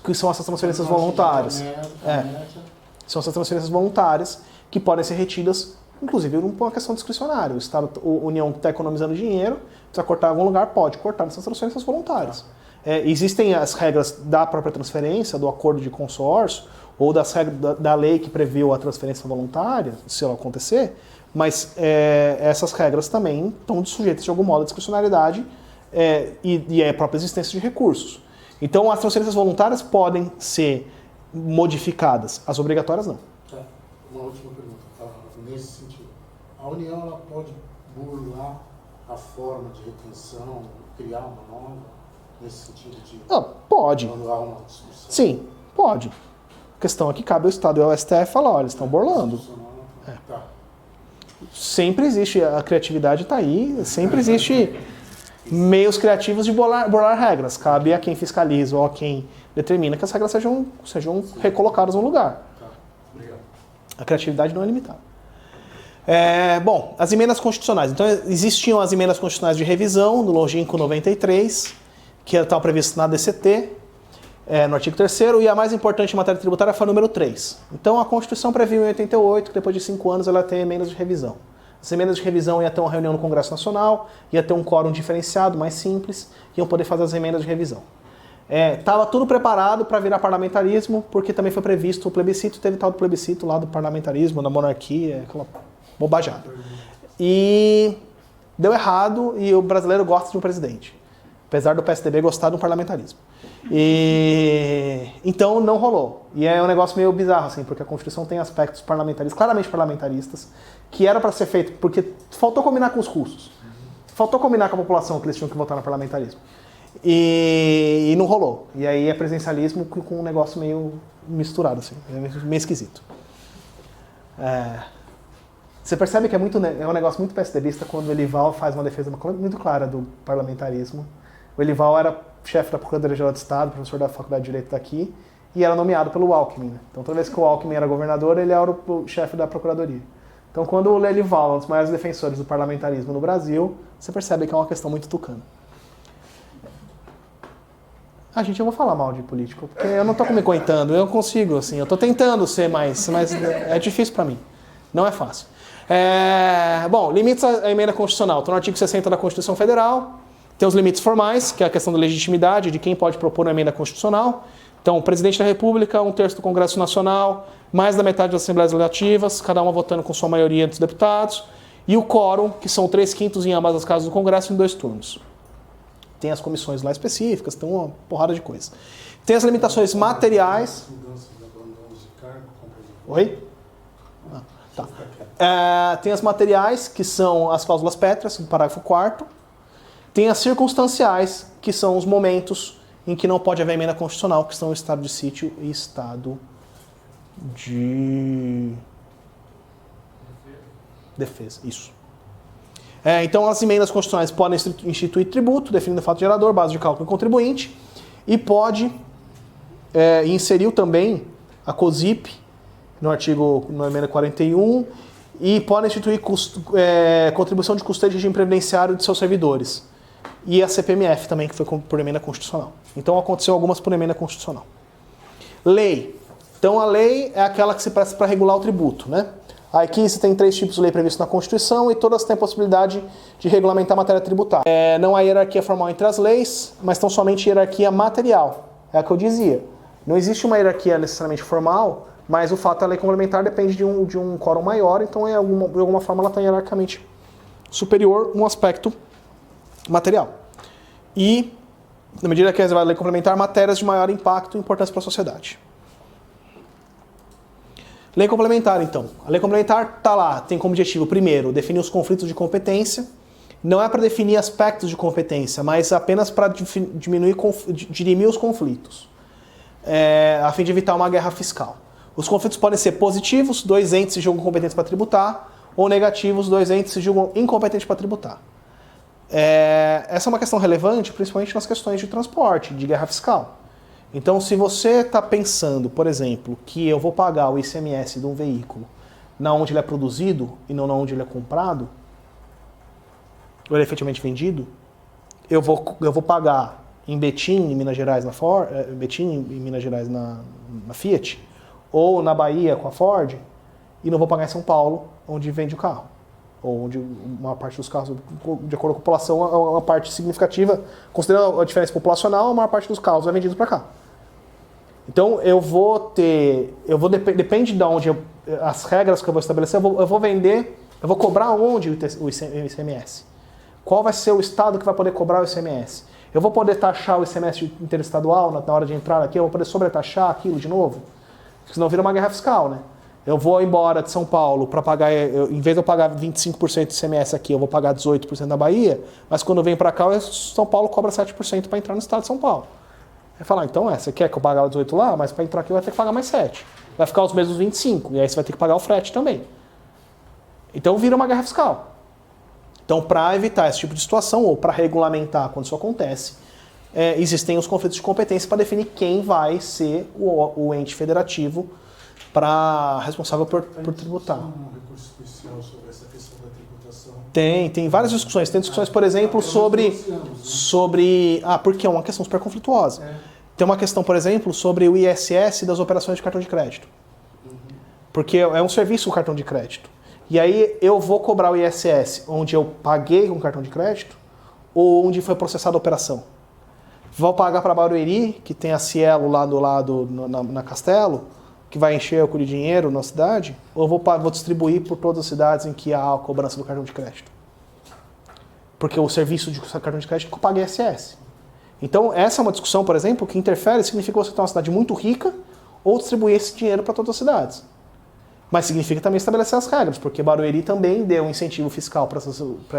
que são essas transferências voluntárias. São essas transferências voluntárias que podem ser retidas, inclusive por uma questão discricionária. A União está economizando dinheiro, precisa cortar em algum lugar, pode cortar nessas transferências voluntárias. Existem as regras da própria transferência, do acordo de consórcio, ou das regras da lei que previu a transferência voluntária, se ela acontecer, mas essas regras também estão sujeitas de algum modo à discricionariedade e a própria existência de recursos. Então, as transferências voluntárias podem ser modificadas, as obrigatórias não. Uma última pergunta, nesse sentido. A União ela pode burlar a forma de retenção, criar uma nova, nesse sentido de... Pode. Anular uma discussão? Sim, pode. A questão é que cabe ao Estado e ao STF falar, olha, eles estão burlando. Sempre existe, a criatividade está aí, sempre existe meios criativos de burlar regras. Cabe a quem fiscaliza ou a quem determina que as regras sejam recolocadas no lugar. Obrigado. A criatividade não é limitada. Bom, as emendas constitucionais. Então, existiam as emendas constitucionais de revisão, do longínquo 93, que estava previsto na DCT, no artigo 3º, e a mais importante em matéria tributária foi a número 3. Então, a Constituição previu em 88 que depois de 5 anos ela ia ter emendas de revisão. As emendas de revisão ia ter uma reunião no Congresso Nacional, ia ter um quórum diferenciado, mais simples, iam poder fazer as emendas de revisão. Estava tudo preparado para virar parlamentarismo, porque também foi previsto o plebiscito, teve tal do plebiscito lá do parlamentarismo, da monarquia, aquela bobajada. E deu errado e o brasileiro gosta de um presidente, apesar do PSDB gostar de um parlamentarismo. Então não rolou. E é um negócio meio bizarro, assim, porque a Constituição tem aspectos parlamentaristas, claramente parlamentaristas, que era para ser feito porque faltou combinar com os russos. Faltou combinar com a população que eles tinham que votar no parlamentarismo. E não rolou. E aí é presidencialismo com um negócio meio misturado, assim, meio esquisito. Você percebe que é um negócio muito PSDBista quando o Elival faz uma defesa muito clara do parlamentarismo. O Elival era chefe da Procuradoria-Geral do Estado, professor da Faculdade de Direito daqui, e era nomeado pelo Alckmin. Né? Então, toda vez que o Alckmin era governador, ele era o chefe da Procuradoria. Então, quando o Elival é um dos maiores defensores do parlamentarismo no Brasil, você percebe que é uma questão muito tucana. Gente, eu vou falar mal de político, porque eu não tô me coitando, eu consigo, assim, eu tô tentando ser mais, mas é difícil para mim. Não é fácil. Bom, limites à emenda constitucional. Então, no artigo 60 da Constituição Federal, tem os limites formais, que é a questão da legitimidade, de quem pode propor uma emenda constitucional. Então, o presidente da República, 1/3 do Congresso Nacional, mais da metade das Assembleias Legislativas, cada uma votando com sua maioria entre os deputados, e o quórum, que são 3/5 em ambas as casas do Congresso, em 2 turnos. Tem as comissões lá específicas, tem uma porrada de coisa. Tem as limitações materiais. Oi? Tá. Tem as materiais, que são as cláusulas pétreas, no parágrafo 4º. Tem as circunstanciais, que são os momentos em que não pode haver emenda constitucional, que são o estado de sítio e estado de defesa. Isso. Então, as emendas constitucionais podem instituir tributo, definindo o fato gerador, base de cálculo e contribuinte, e pode inseriu também a COSIP, na emenda 41, e pode instituir contribuição de custeio de regime previdenciário de seus servidores. E a CPMF também, que foi por emenda constitucional. Então, aconteceu algumas por emenda constitucional. Lei. Então, a lei é aquela que se presta para regular o tributo, né? Aqui você tem 3 tipos de lei previstos na Constituição e todas têm a possibilidade de regulamentar a matéria tributária. Não há hierarquia formal entre as leis, mas tão somente hierarquia material. É o que eu dizia. Não existe uma hierarquia necessariamente formal, mas o fato da lei complementar depende de um quórum maior, então de alguma forma ela está hierarquicamente superior no aspecto material. E, na medida que a lei complementar, matérias de maior impacto e importância para a sociedade. Lei complementar, então. A lei complementar está lá, tem como objetivo, primeiro, definir os conflitos de competência. Não é para definir aspectos de competência, mas apenas para dirimir os conflitos, a fim de evitar uma guerra fiscal. Os conflitos podem ser positivos, 2 entes se julgam competentes para tributar, ou negativos, 2 entes se julgam incompetentes para tributar. Essa é uma questão relevante, principalmente nas questões de transporte, de guerra fiscal. Então, se você está pensando, por exemplo, que eu vou pagar o ICMS de um veículo na onde ele é produzido e não na onde ele é comprado, ou ele é efetivamente vendido, eu vou pagar em Betim, em Minas Gerais, na Fiat, ou na Bahia com a Ford, e não vou pagar em São Paulo, onde vende o carro. Ou onde uma parte dos carros, de acordo com a população, é uma parte significativa, considerando a diferença populacional, a maior parte dos carros é vendido para cá. Então, depende de onde as regras que eu vou estabelecer, eu vou cobrar onde o ICMS. Qual vai ser o estado que vai poder cobrar o ICMS? Eu vou poder taxar o ICMS interestadual na hora de entrar aqui, eu vou poder sobretaxar aquilo de novo? Porque senão vira uma guerra fiscal, né? Eu vou embora de São Paulo para pagar, em vez de eu pagar 25% de ICMS aqui, eu vou pagar 18% na Bahia, mas quando eu venho para cá, São Paulo cobra 7% para entrar no estado de São Paulo. Vai falar, então você quer que eu pague 18 lá, mas para entrar aqui vai ter que pagar mais 7. Vai ficar os mesmos 25, e aí você vai ter que pagar o frete também. Então vira uma guerra fiscal. Então, para evitar esse tipo de situação, ou para regulamentar quando isso acontece, existem os conflitos de competência para definir quem vai ser o ente federativo responsável por tributar. Tem um recurso especial sobre essa questão da tributação? Tem várias discussões. Tem discussões, por exemplo, sobre... porque é uma questão super conflituosa. Tem uma questão, por exemplo, sobre o ISS das operações de cartão de crédito. Porque é um serviço o cartão de crédito. E aí eu vou cobrar o ISS onde eu paguei com cartão de crédito ou onde foi processada a operação. Vou pagar para Barueri, que tem a Cielo lá do lado na Castelo, que vai encher o de dinheiro na cidade, ou vou distribuir por todas as cidades em que há a cobrança do cartão de crédito. Porque o serviço de cartão de crédito paga ISS. Então, essa é uma discussão, por exemplo, que interfere, significa você ter uma cidade muito rica ou distribuir esse dinheiro para todas as cidades. Mas significa também estabelecer as regras, porque Barueri também deu um incentivo fiscal para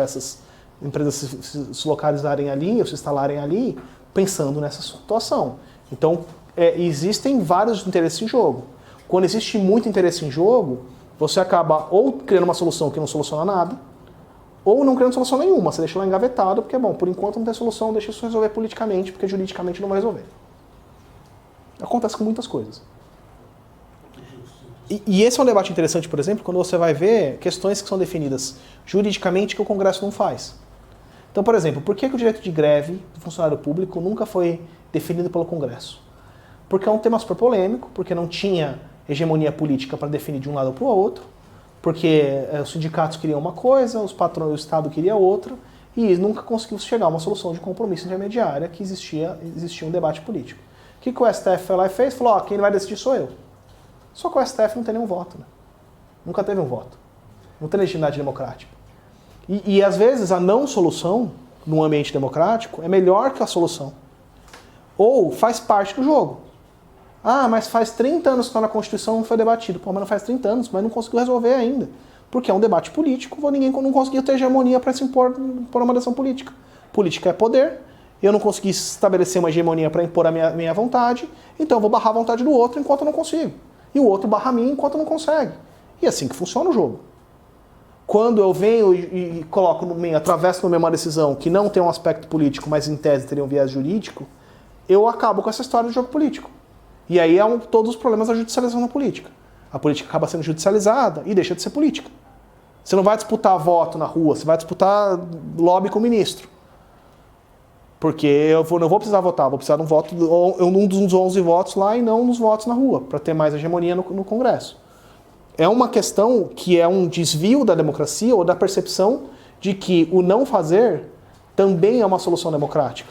essas empresas se localizarem ali, ou se instalarem ali, pensando nessa situação. Então, existem vários interesses em jogo. Quando existe muito interesse em jogo, você acaba ou criando uma solução que não soluciona nada, ou não criando solução nenhuma. Você deixa lá engavetado, porque, por enquanto não tem solução, deixa isso resolver politicamente, porque juridicamente não vai resolver. Acontece com muitas coisas. E esse é um debate interessante, por exemplo, quando você vai ver questões que são definidas juridicamente que o Congresso não faz. Então, por exemplo, por que o direito de greve do funcionário público nunca foi definido pelo Congresso. Porque é um tema super polêmico, porque não tinha hegemonia política para definir de um lado para o outro, porque os sindicatos queriam uma coisa, os patrões do Estado queriam outra, e nunca conseguiu chegar a uma solução de compromisso intermediária que existia um debate político. O que o STF foi lá e fez? Falou, quem vai decidir sou eu. Só que o STF não tem nenhum voto, né? Nunca teve um voto. Não tem legitimidade democrática. E às vezes a não solução, num ambiente democrático, é melhor que a solução. Ou faz parte do jogo. Mas faz 30 anos que está na Constituição, não foi debatido. Mas não faz 30 anos, mas não conseguiu resolver ainda. Porque é um debate político, ninguém não conseguiu ter hegemonia para se impor por uma decisão política. Política é poder, eu não consegui estabelecer uma hegemonia para impor a minha vontade, então eu vou barrar a vontade do outro enquanto eu não consigo. E o outro barra a mim enquanto não consegue. E é assim que funciona o jogo. Quando eu venho e coloco atravesso no meio uma decisão que não tem um aspecto político, mas em tese teria um viés jurídico, eu acabo com essa história do jogo político. E aí é todos os problemas da judicialização da política. A política acaba sendo judicializada e deixa de ser política. Você não vai disputar voto na rua, você vai disputar lobby com o ministro. Porque eu não vou precisar votar, vou precisar de um voto, um dos 11 votos lá e não nos votos na rua, para ter mais hegemonia no Congresso. É uma questão que é um desvio da democracia ou da percepção de que o não fazer também é uma solução democrática.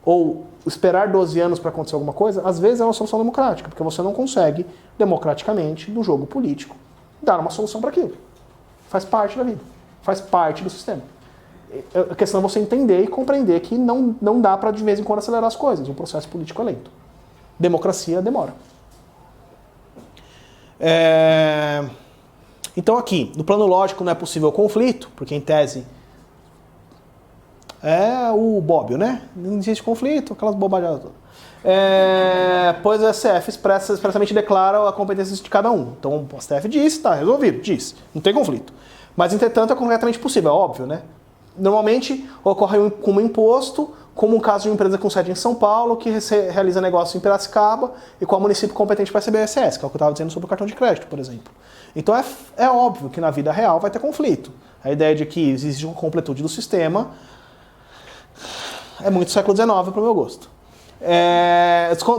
Ou esperar 12 anos para acontecer alguma coisa, às vezes é uma solução democrática, porque você não consegue, democraticamente, no jogo político, dar uma solução para aquilo. Faz parte da vida, faz parte do sistema. A questão é você entender e compreender que não dá para de vez em quando acelerar as coisas, o processo político é lento. Democracia demora. Então aqui, no plano lógico não é possível conflito, porque em tese é o Bobbio, né? Não existe conflito, aquelas bobagens todas. Pois o STF expressamente declara a competência de cada um. Então o STF diz, está resolvido, diz, não tem conflito. Mas, entretanto, é completamente possível, é óbvio, né? Normalmente ocorre como imposto, como um caso de uma empresa com sede em São Paulo, que realiza negócio em Piracicaba e qual é o município competente para receber ISS, que é o que eu estava dizendo sobre o cartão de crédito, por exemplo. Então é óbvio que na vida real vai ter conflito. A ideia de que existe uma completude do sistema é muito século XIX para o meu gosto.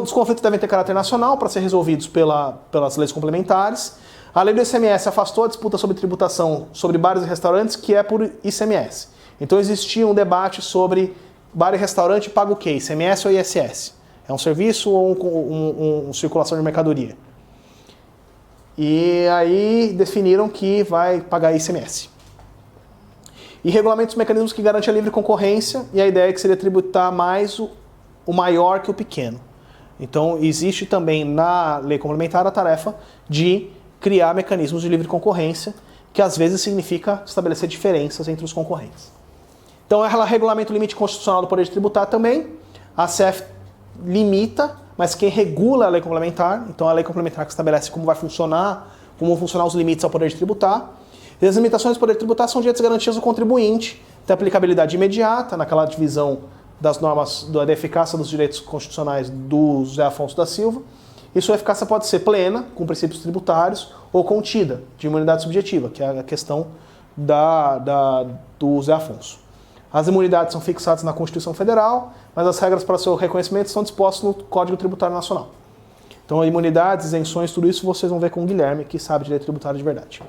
Os conflitos devem ter caráter nacional para ser resolvidos pelas leis complementares. A lei do ICMS afastou a disputa sobre tributação sobre bares e restaurantes, que é por ICMS. Então existia um debate sobre bar e restaurante paga o quê? ICMS ou ISS? É um serviço ou uma circulação de mercadoria? E aí definiram que vai pagar ICMS. E regulamentos mecanismos que garantem a livre concorrência, e a ideia é que seria tributar mais o maior que o pequeno. Então existe também na lei complementar a tarefa de criar mecanismos de livre concorrência, que às vezes significa estabelecer diferenças entre os concorrentes. Então ela regulamenta o limite constitucional do poder de tributar também. A CF limita, mas quem regula é a lei complementar. Então a lei complementar que estabelece como vão funcionar os limites ao poder de tributar. E as limitações do poder de tributar são direitos e garantias do contribuinte, tem aplicabilidade imediata, naquela divisão das normas da eficácia dos direitos constitucionais do José Afonso da Silva. E sua eficácia pode ser plena, com princípios tributários, ou contida, de imunidade subjetiva, que é a questão do José Afonso. As imunidades são fixadas na Constituição Federal, mas as regras para seu reconhecimento são dispostas no Código Tributário Nacional. Então, imunidades, isenções, tudo isso vocês vão ver com o Guilherme, que sabe direito tributário de verdade.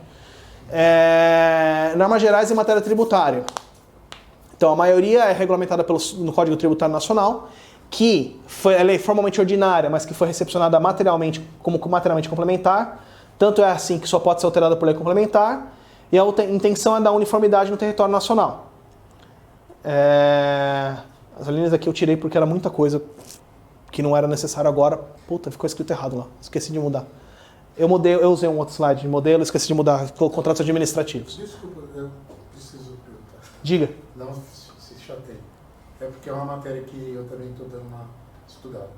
Normas gerais em matéria tributária. Então, a maioria é regulamentada no Código Tributário Nacional, que é lei formalmente ordinária, mas que foi recepcionada materialmente como materialmente complementar. Tanto é assim que só pode ser alterada por lei complementar. E a intenção é dar uniformidade no território nacional. As linhas aqui eu tirei porque era muita coisa que não era necessário agora. Puta, ficou escrito errado lá. Esqueci de mudar. Eu usei um outro slide de modelo, esqueci de mudar contratos administrativos. Desculpa, eu preciso perguntar. Diga. Não se chateie. É porque é uma matéria que eu também estou dando uma estudada.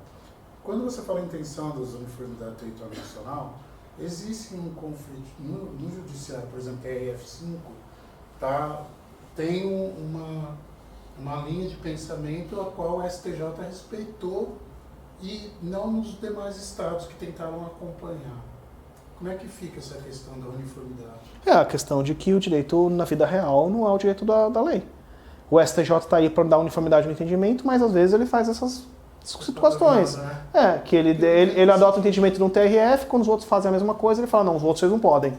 Quando você fala em intenção das uniformidades do território nacional, existe um conflito no judiciário, por exemplo, que é RF5, tem uma linha de pensamento a qual o STJ respeitou e não nos demais estados que tentaram acompanhar. Como é que fica essa questão da uniformidade? É a questão de que o direito na vida real não é o direito da lei. O STJ está aí para dar uniformidade no entendimento, mas às vezes ele faz essas situações. Que ele adota o entendimento de um TRF, quando os outros fazem a mesma coisa, ele fala, não, os outros vocês não podem.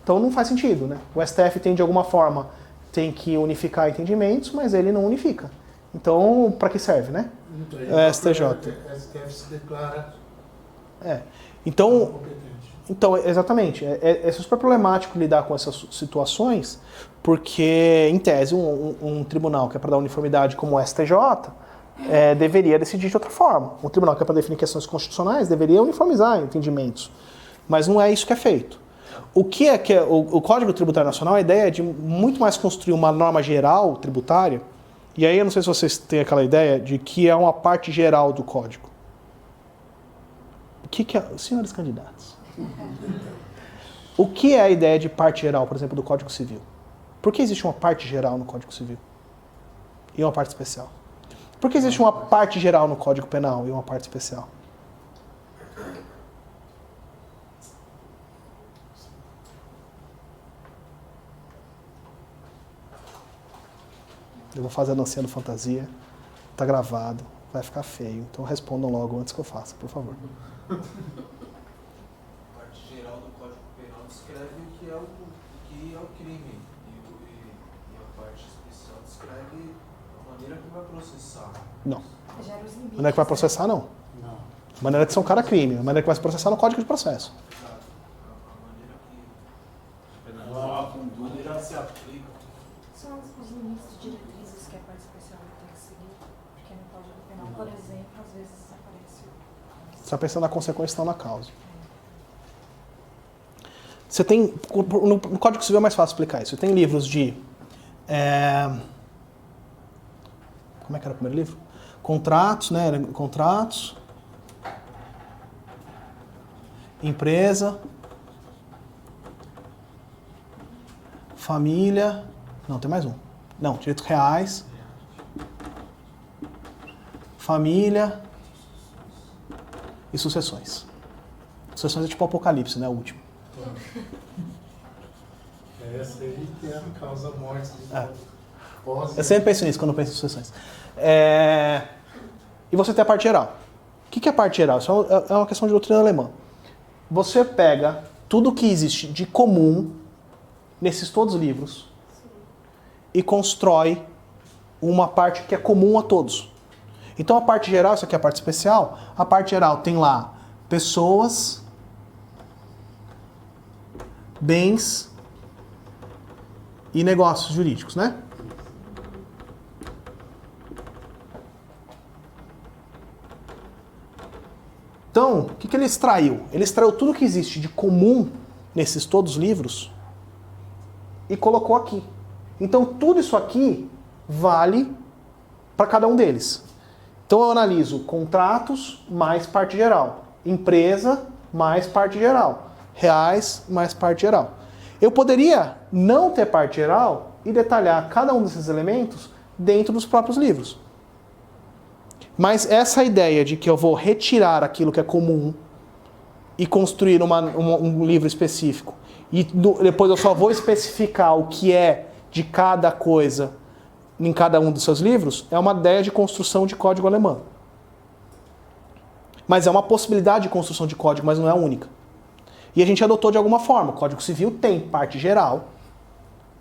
Então não faz sentido, né? O STF tem, de alguma forma, tem que unificar entendimentos, mas ele não unifica. Então, para que serve, né? O STJ. O STF se declara Então, competente. exatamente. É super problemático lidar com essas situações, porque, em tese, um tribunal que é para dar uniformidade como o STJ deveria decidir de outra forma. Um tribunal que é para definir questões constitucionais deveria uniformizar entendimentos. Mas não é isso que é feito. O que é o Código Tributário Nacional, a ideia é de muito mais construir uma norma geral tributária, e aí eu não sei se vocês têm aquela ideia de que é uma parte geral do Código. O que é... Senhores candidatos. O que é a ideia de parte geral, por exemplo, do Código Civil? Por que existe uma parte geral no Código Civil? E uma parte especial? Por que existe uma parte geral no Código Penal e uma parte especial? Eu vou fazer a dancinha do fantasia. Tá gravado. Vai ficar feio. Então respondam logo antes que eu faça, por favor. A parte geral do Código Penal descreve o que é o crime. E a parte especial descreve a maneira que vai processar. Não. Gera os A limites. maneira que vai processar, não. Não. A maneira que são cara crime. A maneira que vai se processar no Código de Processo. Exato. A maneira que se aplica. São os limites de diretrizes que a parte especial tem que seguir, porque no Código Penal, por exemplo, às vezes aparece... Você está pensando na consequência e não na causa. Você tem... No Código Civil é mais fácil explicar isso. Você tem livros de... Como é que era o primeiro livro? Contratos, né? Contratos. Empresa. Família. Não, tem mais um. Não, direitos reais. Família. E sucessões. Sucessões é tipo Apocalipse, né? O último. Essa aí tem a causa morte. Eu sempre penso nisso quando eu penso em sucessões. E você tem a parte geral. O que é a parte geral? Isso é uma questão de doutrina alemã. Você pega tudo que existe de comum nesses todos os livros e constrói uma parte que é comum a todos. Então a parte geral, isso aqui é a parte especial, a parte geral tem lá pessoas, bens e negócios jurídicos, né? Então, o que ele extraiu? Ele extraiu tudo que existe de comum nesses todos os livros e colocou aqui. Então, tudo isso aqui vale para cada um deles. Então, eu analiso contratos mais parte geral, empresa mais parte geral, reais mais parte geral. Eu poderia não ter parte geral e detalhar cada um desses elementos dentro dos próprios livros. Mas essa ideia de que eu vou retirar aquilo que é comum e construir um livro específico e depois eu só vou especificar o que é de cada coisa em cada um dos seus livros, é uma ideia de construção de código alemão. Mas é uma possibilidade de construção de código, mas não é a única. E a gente adotou de alguma forma. O Código Civil tem parte geral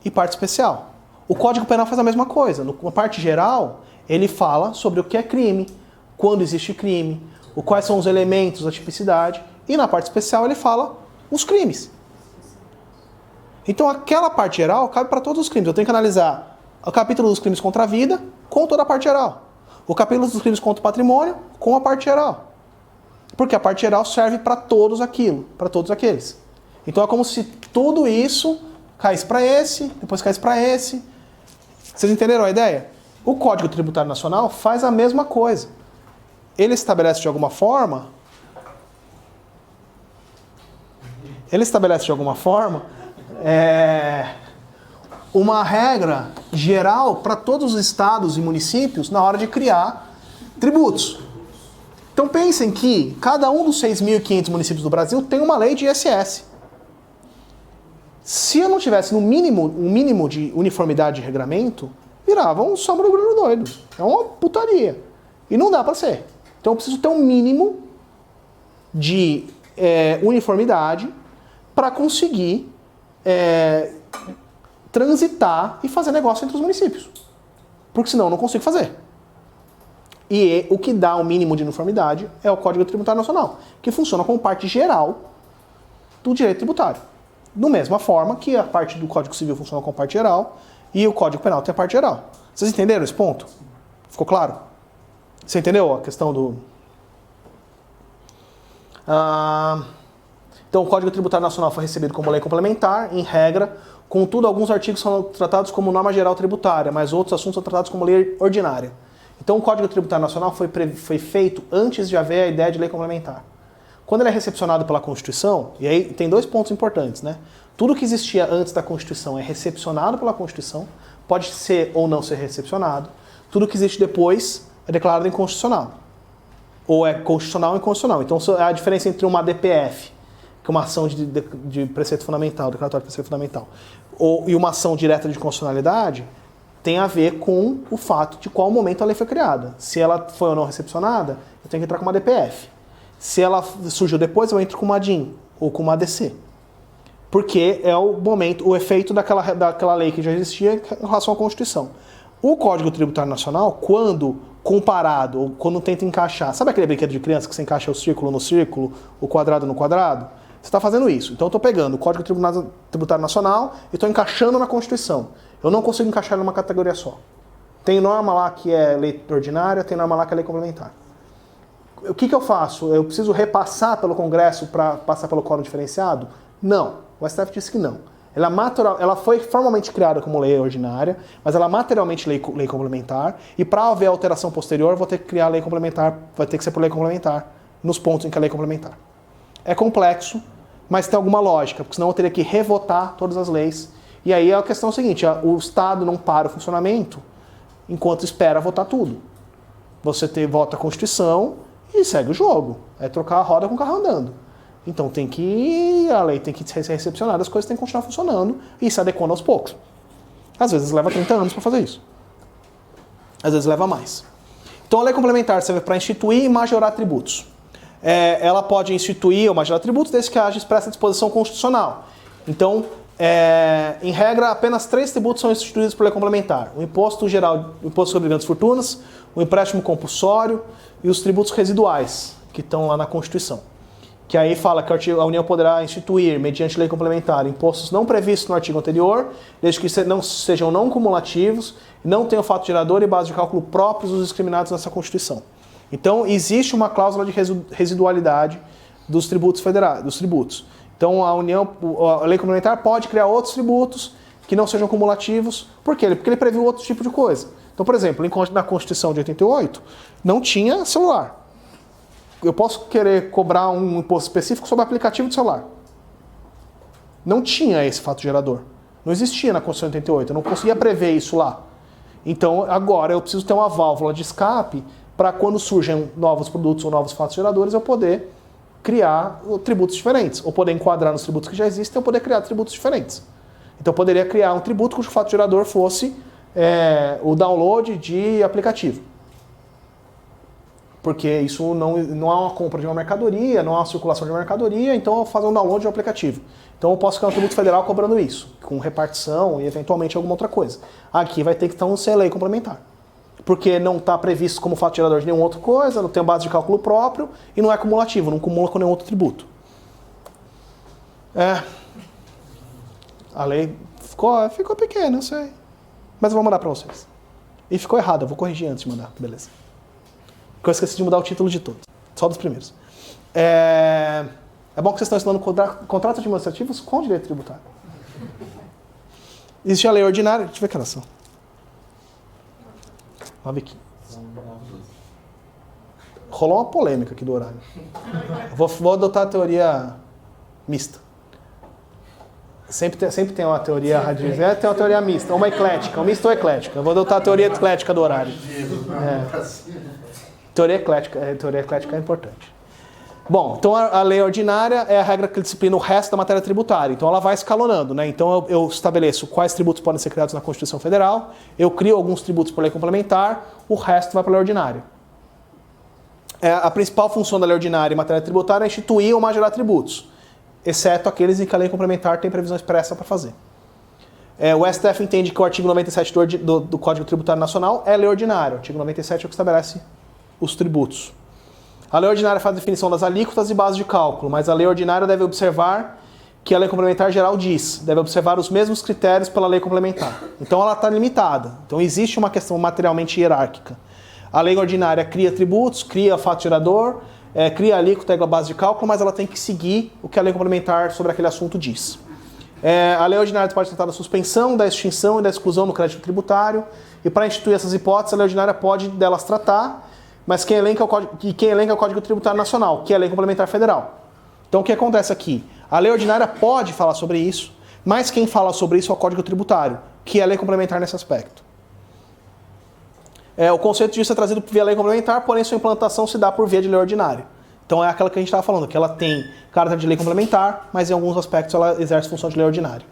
e parte especial. O Código Penal faz a mesma coisa. Na parte geral, ele fala sobre o que é crime, quando existe crime, quais são os elementos da tipicidade. E na parte especial ele fala os crimes. Então aquela parte geral cabe para todos os crimes. Eu tenho que analisar o capítulo dos crimes contra a vida com toda a parte geral. O capítulo dos crimes contra o patrimônio com a parte geral. Porque a parte geral serve para todos aqueles. Então é como se tudo isso caísse para esse, depois caísse para esse. Vocês entenderam a ideia? O Código Tributário Nacional faz a mesma coisa. Ele estabelece de alguma forma uma regra geral para todos os estados e municípios na hora de criar tributos. Então pensem que cada um dos 6.500 municípios do Brasil tem uma lei de ISS. Se eu não tivesse um mínimo de uniformidade de regramento, virava um samba do grilo doido. É uma putaria. E não dá para ser. Então eu preciso ter um mínimo de uniformidade para conseguir transitar e fazer negócio entre os municípios. Porque senão eu não consigo fazer. E o que dá o mínimo de uniformidade é o Código Tributário Nacional, que funciona como parte geral do direito tributário. Da mesma forma que a parte do Código Civil funciona como parte geral e o Código Penal tem a parte geral. Vocês entenderam esse ponto? Ficou claro? Você entendeu a questão do... Então, o Código Tributário Nacional foi recebido como lei complementar, em regra. Contudo, alguns artigos são tratados como norma geral tributária, mas outros assuntos são tratados como lei ordinária. Então, o Código Tributário Nacional foi feito antes de haver a ideia de lei complementar. Quando ele é recepcionado pela Constituição, e aí tem dois pontos importantes, né? Tudo que existia antes da Constituição é recepcionado pela Constituição, pode ser ou não ser recepcionado. Tudo que existe depois é declarado inconstitucional. Ou é constitucional ou inconstitucional. Então, a diferença entre uma DPF, que é uma ação de preceito fundamental, declaratório de preceito fundamental, e uma ação direta de constitucionalidade, tem a ver com o fato de qual momento a lei foi criada. Se ela foi ou não recepcionada, eu tenho que entrar com uma DPF. Se ela surgiu depois, eu entro com uma DIN ou com uma ADC. Porque é o momento, o efeito daquela lei que já existia em relação à Constituição. O Código Tributário Nacional, quando comparado, ou quando tenta encaixar, sabe aquele brinquedo de criança que você encaixa o círculo no círculo, o quadrado no quadrado? Você está fazendo isso. Então eu estou pegando o Código Tributário Nacional e estou encaixando na Constituição. Eu não consigo encaixar numa categoria só. Tem norma lá que é lei ordinária, tem norma lá que é lei complementar. O que eu faço? Eu preciso repassar pelo Congresso para passar pelo Código Diferenciado? Não. O STF disse que não. Ela foi formalmente criada como lei ordinária, mas ela é materialmente lei complementar, e para haver alteração posterior, vou ter que criar lei complementar, vai ter que ser por lei complementar, nos pontos em que é lei complementar. É complexo, mas tem alguma lógica, porque senão eu teria que revotar todas as leis. E aí a questão é a seguinte, o Estado não para o funcionamento enquanto espera votar tudo. Você vota a Constituição e segue o jogo. É trocar a roda com o carro andando. Então a lei tem que ser recepcionada, as coisas têm que continuar funcionando e se adequando aos poucos. Às vezes leva 30 anos para fazer isso. Às vezes leva mais. Então a lei complementar serve para instituir e majorar tributos. Ela pode instituir ou majorar tributos desde que haja expressa disposição constitucional. Então, em regra, apenas 3 tributos são instituídos por lei complementar. O imposto geral, o imposto sobre grandes fortunas, o empréstimo compulsório e os tributos residuais, que estão lá na Constituição. Que aí fala que a União poderá instituir, mediante lei complementar, impostos não previstos no artigo anterior, desde que sejam não cumulativos, não tenham fato gerador e base de cálculo próprios dos discriminados nessa Constituição. Então, existe uma cláusula de residualidade dos tributos federais, dos tributos. Então, a lei complementar pode criar outros tributos que não sejam cumulativos. Por quê? Porque ele previu outro tipo de coisa. Então, por exemplo, na Constituição de 88, não tinha celular. Eu posso querer cobrar um imposto específico sobre aplicativo de celular. Não tinha esse fato gerador. Não existia na Constituição de 88. Eu não conseguia prever isso lá. Então, agora eu preciso ter uma válvula de escape para quando surgem novos produtos ou novos fatos geradores, eu poder criar tributos diferentes. Ou poder enquadrar nos tributos que já existem, ou poder criar tributos diferentes. Então, eu poderia criar um tributo cujo fato gerador fosse o download de aplicativo. Porque isso não é uma compra de uma mercadoria, não é uma circulação de uma mercadoria, então eu vou fazer um download de um aplicativo. Então eu posso criar um tributo federal cobrando isso, com repartição e eventualmente alguma outra coisa. Aqui vai ter que então ser lei complementar. Porque não está previsto como fato gerador de nenhuma outra coisa, não tem base de cálculo próprio e não é cumulativo, não cumula com nenhum outro tributo. A lei ficou pequena, eu sei. Mas eu vou mandar para vocês. E ficou errado, eu vou corrigir antes de mandar, beleza. Porque eu esqueci de mudar o título de todos, só dos primeiros. É bom que vocês estão estudando contratos administrativos com direito tributário. Existe a lei ordinária, deixa eu ver aquela ação. 9 aqui. Rolou uma polêmica aqui do horário. Vou adotar a teoria mista. Sempre tem uma teoria radicalizada, tem uma teoria mista, uma eclética, uma mista ou eclética. Eu vou adotar a teoria eclética do horário. Teoria eclética é importante. Bom, então a lei ordinária é a regra que disciplina o resto da matéria tributária. Então ela vai escalonando, né? Então eu estabeleço quais tributos podem ser criados na Constituição Federal, eu crio alguns tributos por lei complementar, o resto vai para a lei ordinária. A principal função da lei ordinária em matéria tributária é instituir ou majorar tributos, exceto aqueles em que a lei complementar tem previsão expressa para fazer. O STF entende que o artigo 97 do Código Tributário Nacional é lei ordinária. O artigo 97 é o que estabelece os tributos. A lei ordinária faz a definição das alíquotas e bases de cálculo, mas a lei ordinária deve observar que a lei complementar geral diz, deve observar os mesmos critérios pela lei complementar. Então ela está limitada. Então existe uma questão materialmente hierárquica. A lei ordinária cria tributos, cria fato gerador, cria alíquota e base de cálculo, mas ela tem que seguir o que a lei complementar sobre aquele assunto diz. A lei ordinária pode tratar da suspensão, da extinção e da exclusão no crédito tributário, e para instituir essas hipóteses, a lei ordinária pode delas tratar, mas quem elenca é o Código Tributário Nacional, que é a lei complementar federal. Então o que acontece aqui? A lei ordinária pode falar sobre isso, mas quem fala sobre isso é o Código Tributário, que é a lei complementar nesse aspecto. O conceito disso é trazido via lei complementar, porém sua implantação se dá por via de lei ordinária. Então é aquela que a gente estava falando, que ela tem caráter de lei complementar, mas em alguns aspectos ela exerce função de lei ordinária.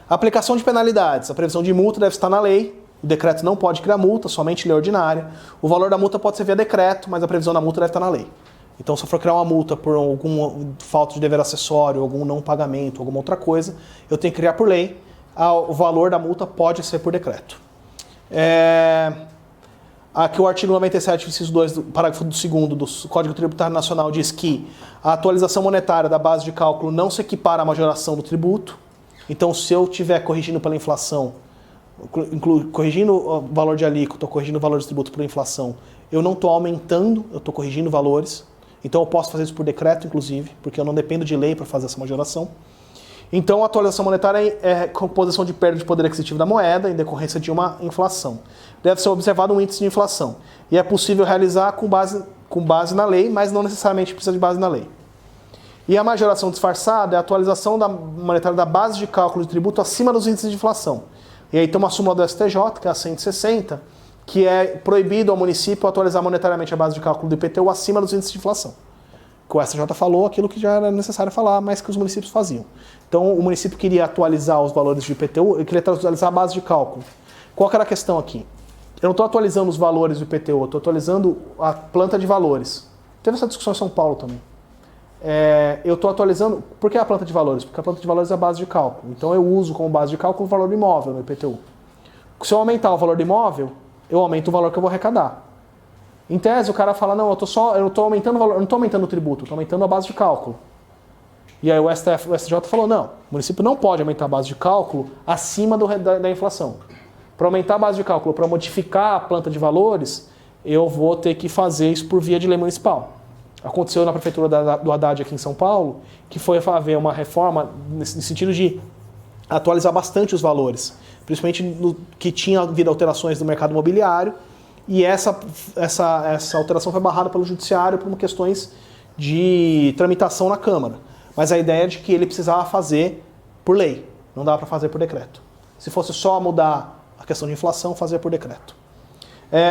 A aplicação de penalidades. A previsão de multa deve estar na lei. O decreto não pode criar multa, somente lei ordinária. O valor da multa pode ser via decreto, mas a previsão da multa deve estar na lei. Então se eu for criar uma multa por alguma falta de dever acessório, algum não pagamento, alguma outra coisa, eu tenho que criar por lei. O valor da multa pode ser por decreto. Aqui o artigo 97, inciso 2, do parágrafo 2º do Código Tributário Nacional diz que a atualização monetária da base de cálculo não se equipara à majoração do tributo. Então, se eu estiver corrigindo pela inflação, corrigindo o valor de alíquota, corrigindo o valor de tributo por inflação, eu não estou aumentando, eu estou corrigindo valores. Então, eu posso fazer isso por decreto, inclusive, porque eu não dependo de lei para fazer essa majoração. Então, a atualização monetária é composição de perda de poder aquisitivo da moeda em decorrência de uma inflação. Deve ser observado um índice de inflação. E é possível realizar com base na lei, mas não necessariamente precisa de base na lei. E a majoração disfarçada é a atualização monetária da base de cálculo de tributo acima dos índices de inflação. E aí tem uma súmula do STJ, que é a 160, que é proibido ao município atualizar monetariamente a base de cálculo do IPTU acima dos índices de inflação. Que o STJ falou aquilo que já era necessário falar, mas que os municípios faziam. Então, o município queria atualizar os valores de IPTU, ele queria atualizar a base de cálculo. Qual que era a questão aqui? Eu não estou atualizando os valores do IPTU, eu estou atualizando a planta de valores. Teve essa discussão em São Paulo também. Eu estou atualizando... Por que a planta de valores? Porque a planta de valores é a base de cálculo. Então, eu uso como base de cálculo o valor do imóvel no IPTU. Se eu aumentar o valor do imóvel, eu aumento o valor que eu vou arrecadar. Em tese, o cara fala, não, eu não estou aumentando o valor, eu não estou aumentando o tributo, eu estou aumentando a base de cálculo. E aí o STJ falou, não, o município não pode aumentar a base de cálculo acima da inflação. Para aumentar a base de cálculo, para modificar a planta de valores, eu vou ter que fazer isso por via de lei municipal. Aconteceu na prefeitura do Haddad aqui em São Paulo, que foi haver uma reforma nesse sentido de atualizar bastante os valores, principalmente no que tinha havido alterações no mercado imobiliário, e essa alteração foi barrada pelo judiciário por questões de tramitação na Câmara. Mas a ideia é de que ele precisava fazer por lei, não dava para fazer por decreto. Se fosse só mudar a questão de inflação, fazer por decreto.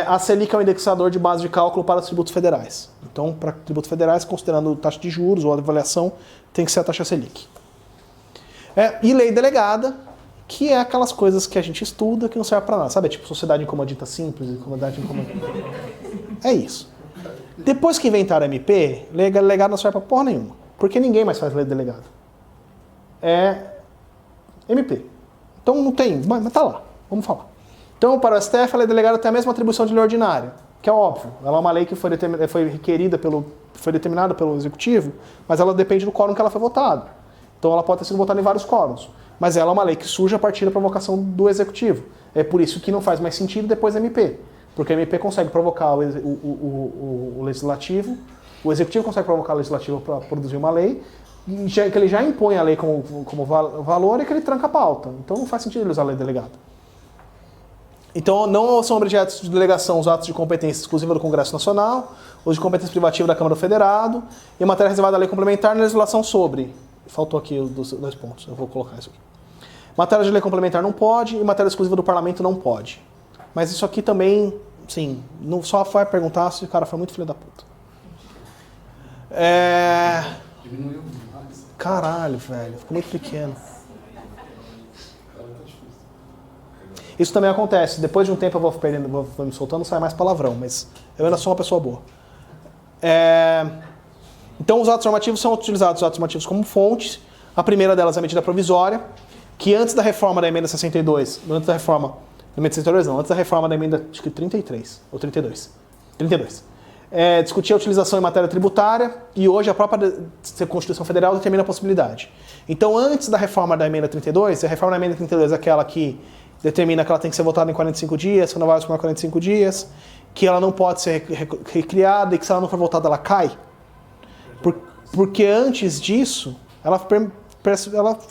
A Selic é um indexador de base de cálculo para os tributos federais. Então, para tributos federais, considerando taxa de juros ou avaliação, tem que ser a taxa Selic. E lei delegada, que é aquelas coisas que a gente estuda que não serve para nada. Sabe, tipo sociedade incomodita simples, incomodidade incomodita. É isso. Depois que inventaram MP, lei delegada não serve para porra nenhuma. Porque ninguém mais faz lei delegada. É MP. Então não tem, mas tá lá. Vamos falar. Então, para o STF, a lei delegada tem a mesma atribuição de lei ordinária, que é óbvio. Ela é uma lei que foi determinada pelo Executivo, mas ela depende do quórum que ela foi votada. Então ela pode ter sido votada em vários quórums. Mas ela é uma lei que surge a partir da provocação do Executivo. É por isso que não faz mais sentido depois da MP. Porque a MP consegue provocar o Legislativo, o Executivo consegue provocar o Legislativo para produzir uma lei, que ele já impõe a lei como valor e que ele tranca a pauta. Então não faz sentido ele usar a lei delegada. Então não são objetos de delegação os atos de competência exclusiva do Congresso Nacional, os de competência privativa da Câmara do Federado, e a matéria reservada à lei complementar na legislação sobre... Faltou aqui os 2 pontos, eu vou colocar isso aqui. Matéria de lei complementar não pode e matéria exclusiva do Parlamento não pode. Mas isso aqui também, sim, não só vai perguntar se o cara foi muito filho da puta. Diminuiu demais. Caralho, velho, ficou muito pequeno. Isso também acontece. Depois de um tempo eu vou perdendo, vou me soltando, sai mais palavrão, mas eu ainda sou uma pessoa boa. Então os atos normativos são utilizados os atos normativos como fontes. A primeira delas é a medida provisória, que antes da reforma da emenda 62, antes da reforma da emenda 62 não, antes da reforma da emenda acho que 33 ou 32, discutia a utilização em matéria tributária e hoje a própria Constituição Federal determina a possibilidade. Então antes da reforma da emenda 32, a reforma da emenda 32 é aquela que determina que ela tem que ser votada em 45 dias, que não vai por 45 dias, que ela não pode ser recriada e que se ela não for votada ela cai. Porque antes disso, ela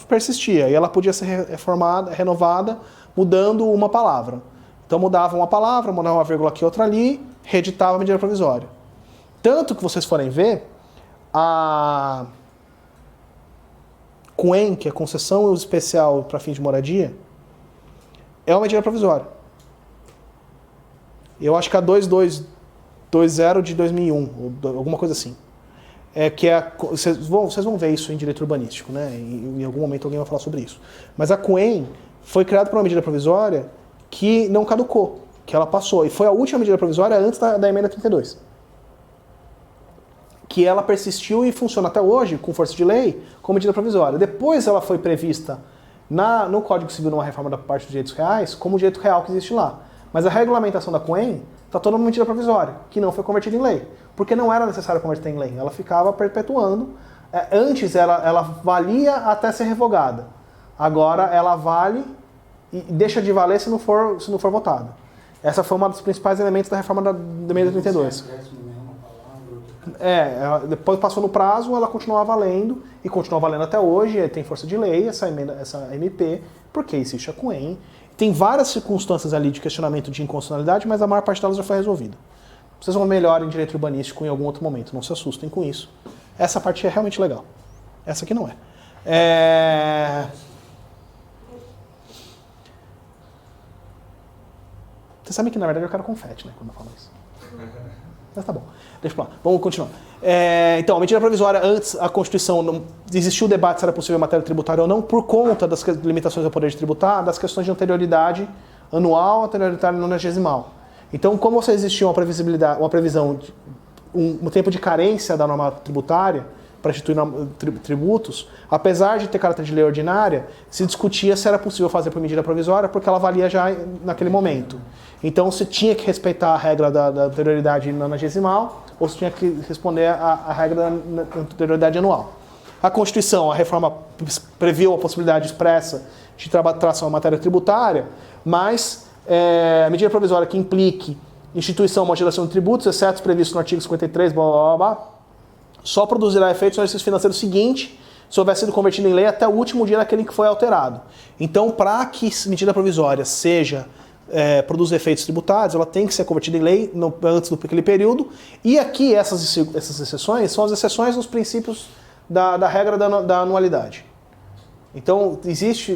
persistia e ela podia ser reformada, renovada, mudando uma palavra. Então mudava uma palavra, mudava uma vírgula aqui, outra ali, reeditava a medida provisória. Tanto que vocês forem ver, a CUEM, que é Concessão Especial para Fim de Moradia, é uma medida provisória. Eu acho que a 2220 de 2001, ou alguma coisa assim. Vocês vão ver isso em direito urbanístico, né? Em algum momento alguém vai falar sobre isso. Mas a CUEM foi criada por uma medida provisória que não caducou, que ela passou. E foi a última medida provisória antes da emenda 32. Que ela persistiu e funciona até hoje, com força de lei, como medida provisória. Depois ela foi prevista no Código Civil, numa reforma da parte dos direitos reais, como o direito real que existe lá. Mas a regulamentação da CUEM está toda uma medida provisória, que não foi convertida em lei. Porque não era necessário converter em lei, ela ficava perpetuando. Antes ela valia até ser revogada. Agora ela vale e deixa de valer se não for votada. Essa foi um dos principais elementos da reforma da emenda 32. Depois passou no prazo, ela continuava valendo, e continua valendo até hoje, tem força de lei, essa MP, porque existe a CUEM. Tem várias circunstâncias ali de questionamento de inconstitucionalidade, mas a maior parte delas já foi resolvida. Vocês vão melhor em direito urbanístico em algum outro momento, não se assustem com isso. Essa parte é realmente legal. Essa aqui não é. Vocês sabem que na verdade eu quero confete, né, quando eu falo isso. Mas tá bom, deixa pra lá. Vamos continuar. Então, a medida provisória, antes a Constituição, não existiu o debate se era possível matéria tributária ou não, por conta das limitações ao poder de tributar, das questões de anterioridade anual, anterioridade nonagesimal. Então, como você existia uma previsão, um tempo de carência da norma tributária para instituir tributos, apesar de ter caráter de lei ordinária, se discutia se era possível fazer por medida provisória, porque ela valia já naquele momento. Então, você tinha que respeitar a regra da anterioridade nonagesimal, ou você tinha que responder à regra da anterioridade anual. A Constituição, a reforma previu a possibilidade expressa de tração à matéria tributária, mas a medida provisória que implique instituição ou modulação de tributos, exceto os previstos no artigo 53, blá, blá, blá, só produzirá efeitos no exercício financeiro seguinte, se houver sido convertido em lei até o último dia naquele em que foi alterado. Então, para que medida provisória produza efeitos tributários, ela tem que ser convertida em lei antes daquele período. E aqui, essas exceções são as exceções dos princípios da regra da anualidade. Então,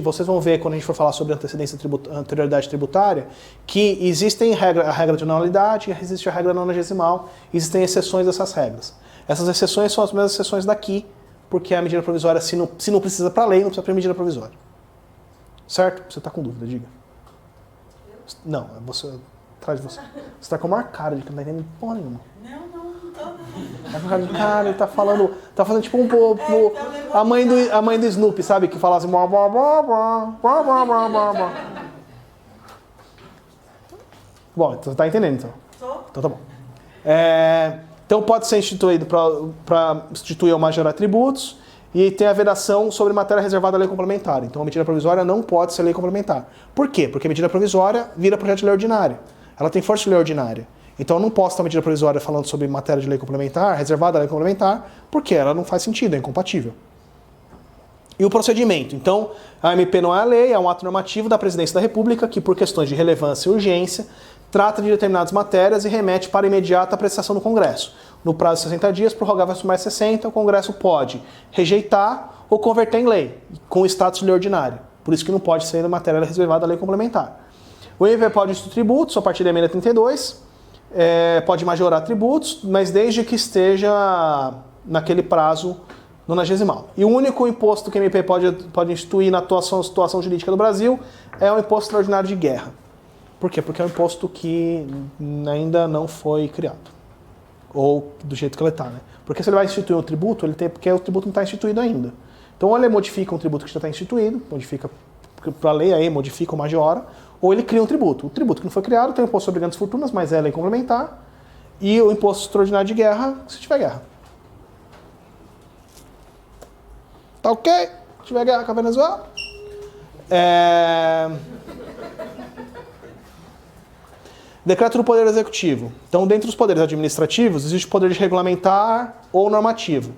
vocês vão ver quando a gente for falar sobre anterioridade tributária, que existem a regra de anualidade, existe a regra nonagesimal, existem exceções dessas regras. Essas exceções são as mesmas exceções daqui, porque a medida provisória, se não precisa para lei, não precisa para medida provisória. Certo? Você está com dúvida, diga. Não, você atrás de você. Você está com a maior cara de que não está entendendo porra nenhuma. Não tô não. Tá com cara de cara, ele tá fazendo tipo a mãe do Snoopy, sabe? Que fala assim. Bom, então você tá entendendo então. Então tá bom. Então pode ser instituído para instituir ou majorar tributos e tem a vedação sobre matéria reservada à lei complementar. Então a medida provisória não pode ser lei complementar. Por quê? Porque a medida provisória vira projeto de lei ordinária. Ela tem força de lei ordinária. Então eu não posso ter uma medida provisória falando sobre matéria de lei complementar, reservada à lei complementar, porque ela não faz sentido, é incompatível. E o procedimento? Então, a MP não é a lei, é um ato normativo da Presidência da República que, por questões de relevância e urgência, trata de determinadas matérias e remete para imediata apreciação do Congresso. No prazo de 60 dias, prorrogável mais 60, o Congresso pode rejeitar ou converter em lei, com status de lei ordinária. Por isso que não pode ser matéria reservada à lei complementar. O MP pode instituir tributos a partir da emenda 32, pode majorar tributos, mas desde que esteja naquele prazo 90º. E o único imposto que o MP pode instituir na situação jurídica do Brasil é o imposto extraordinário de guerra. Por quê? Porque é um imposto que ainda não foi criado. Ou do jeito que ele está, né? Porque se ele vai instituir um tributo, porque o tributo não está instituído ainda. Então, ou ele modifica um tributo que já está instituído, modifica para a lei, aí modifica ou majora, ou ele cria um tributo. O tributo que não foi criado tem o imposto sobre grandes fortunas, mas é lei complementar, e o imposto extraordinário de guerra, se tiver guerra. Tá ok? Se tiver guerra com a Venezuela. Decreto do Poder Executivo. Então, dentre os poderes administrativos, existe o poder de regulamentar ou normativo.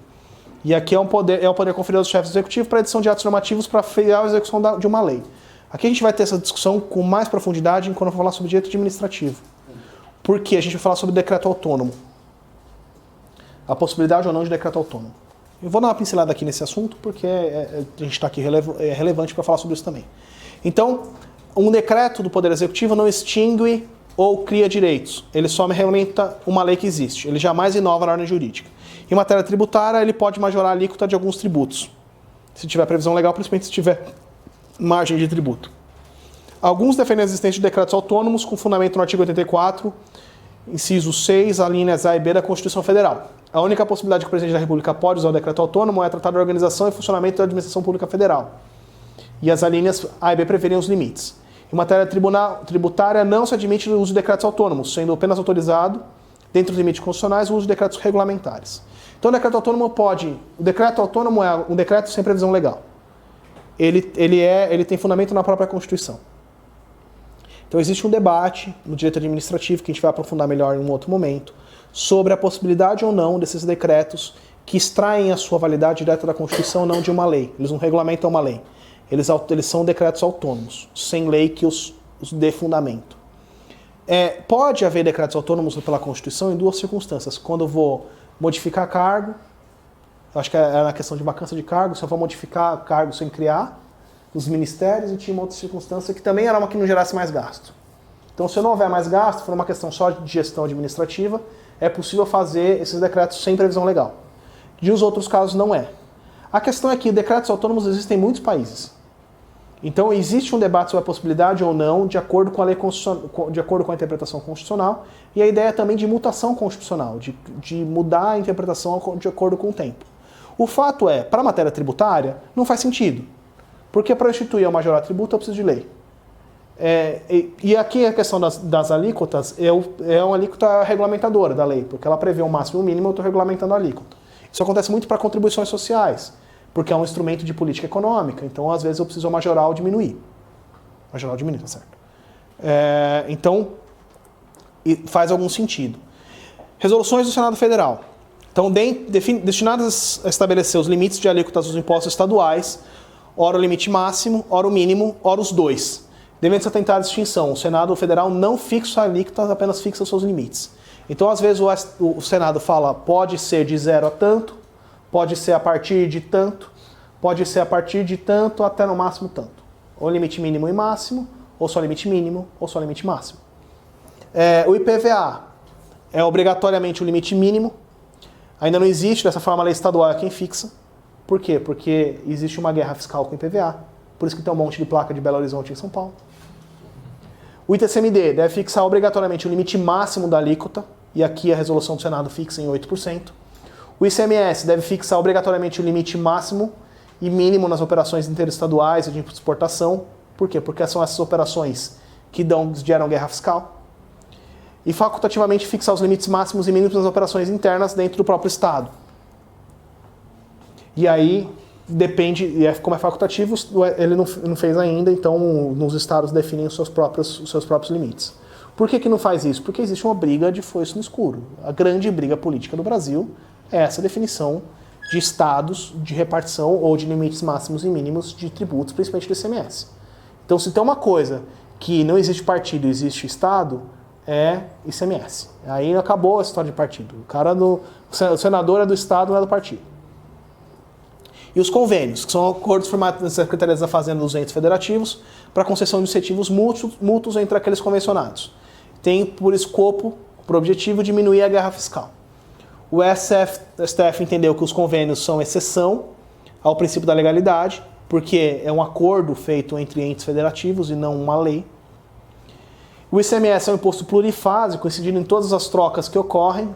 E aqui é o poder conferido aos chefes executivos para a edição de atos normativos para frear a execução de uma lei. Aqui a gente vai ter essa discussão com mais profundidade quando eu falar sobre direito administrativo. Porque a gente vai falar sobre decreto autônomo. A possibilidade ou não de decreto autônomo. Eu vou dar uma pincelada aqui nesse assunto, porque a gente está aqui relevante para falar sobre isso também. Então, um decreto do Poder Executivo não extingue ou cria direitos. Ele só regulamenta uma lei que existe. Ele jamais inova na ordem jurídica. Em matéria tributária, ele pode majorar a alíquota de alguns tributos. Se tiver previsão legal, principalmente se tiver margem de tributo. Alguns defendem a existência de decretos autônomos com fundamento no artigo 84, inciso 6, alíneas A e B da Constituição Federal. A única possibilidade que o Presidente da República pode usar o decreto autônomo é tratar da organização e funcionamento da administração pública federal. E as alíneas A e B preferem os limites. Em matéria tributária, não se admite o uso de decretos autônomos, sendo apenas autorizado, dentro dos limites constitucionais, o uso de decretos regulamentares. Então, o decreto autônomo o decreto autônomo é um decreto sem previsão legal. Ele tem fundamento na própria Constituição. Então, existe um debate no direito administrativo, que a gente vai aprofundar melhor em um outro momento, sobre a possibilidade ou não desses decretos que extraem a sua validade direta da Constituição, não de uma lei. Eles não regulamentam uma lei. Eles são decretos autônomos, sem lei que os dê fundamento. Pode haver decretos autônomos pela Constituição em duas circunstâncias. Quando eu vou modificar cargo, acho que é na questão de vacância de cargo, se eu vou modificar cargo sem criar, os ministérios, e tinha uma outra circunstância que também era uma que não gerasse mais gasto. Então, se não houver mais gasto, for uma questão só de gestão administrativa, é possível fazer esses decretos sem previsão legal. De os outros casos, não é. A questão é que decretos autônomos existem em muitos países. Então, existe um debate sobre a possibilidade ou não, de acordo com a lei de acordo com a interpretação constitucional, e a ideia também de mutação constitucional, de mudar a interpretação de acordo com o tempo. O fato é, para a matéria tributária, não faz sentido. Porque para instituir ou majorar tributo, eu preciso de lei. E aqui a questão das alíquotas é uma alíquota regulamentadora da lei, porque ela prevê um máximo e um mínimo, eu estou regulamentando a alíquota. Isso acontece muito para contribuições sociais, porque é um instrumento de política econômica, então às vezes eu preciso majorar ou diminuir. Majorar ou diminuir, tá certo. Então, faz algum sentido. Resoluções do Senado Federal. Então, destinadas a estabelecer os limites de alíquotas dos impostos estaduais, ora o limite máximo, ora o mínimo, ora os dois. Devendo-se atentar à distinção, o Senado Federal não fixa alíquotas, apenas fixa os seus limites. Então, às vezes, o Senado fala, pode ser de 0 a tanto, pode ser a partir de tanto, pode ser a partir de tanto até no máximo tanto. Ou limite mínimo e máximo, ou só limite mínimo, ou só limite máximo. O IPVA é obrigatoriamente o limite mínimo. Ainda não existe, dessa forma, a lei estadual é quem fixa. Por quê? Porque existe uma guerra fiscal com o IPVA. Por isso que tem um monte de placa de Belo Horizonte em São Paulo. O ITCMD deve fixar obrigatoriamente o limite máximo da alíquota, e aqui a resolução do Senado fixa em 8%. O ICMS deve fixar obrigatoriamente o limite máximo e mínimo nas operações interestaduais e de exportação. Por quê? Porque são essas operações que geram guerra fiscal. E facultativamente fixar os limites máximos e mínimos nas operações internas dentro do próprio Estado. E aí, depende, como é facultativo, ele não fez ainda, então nos estados definem os seus próprios limites. Por que não faz isso? Porque existe uma briga de foice no escuro. A grande briga política do Brasil é essa definição de estados de repartição ou de limites máximos e mínimos de tributos, principalmente do ICMS. Então, se tem uma coisa que não existe partido e existe estado, é ICMS. Aí acabou a história de partido. O senador é do estado, não é do partido. E os convênios, que são acordos firmados nas Secretarias da Fazenda dos entes federativos para concessão de incentivos mútuos entre aqueles convencionados. Tem por escopo, por objetivo, diminuir a guerra fiscal. O STF entendeu que os convênios são exceção ao princípio da legalidade, porque é um acordo feito entre entes federativos e não uma lei. O ICMS é um imposto plurifásico, incidindo em todas as trocas que ocorrem.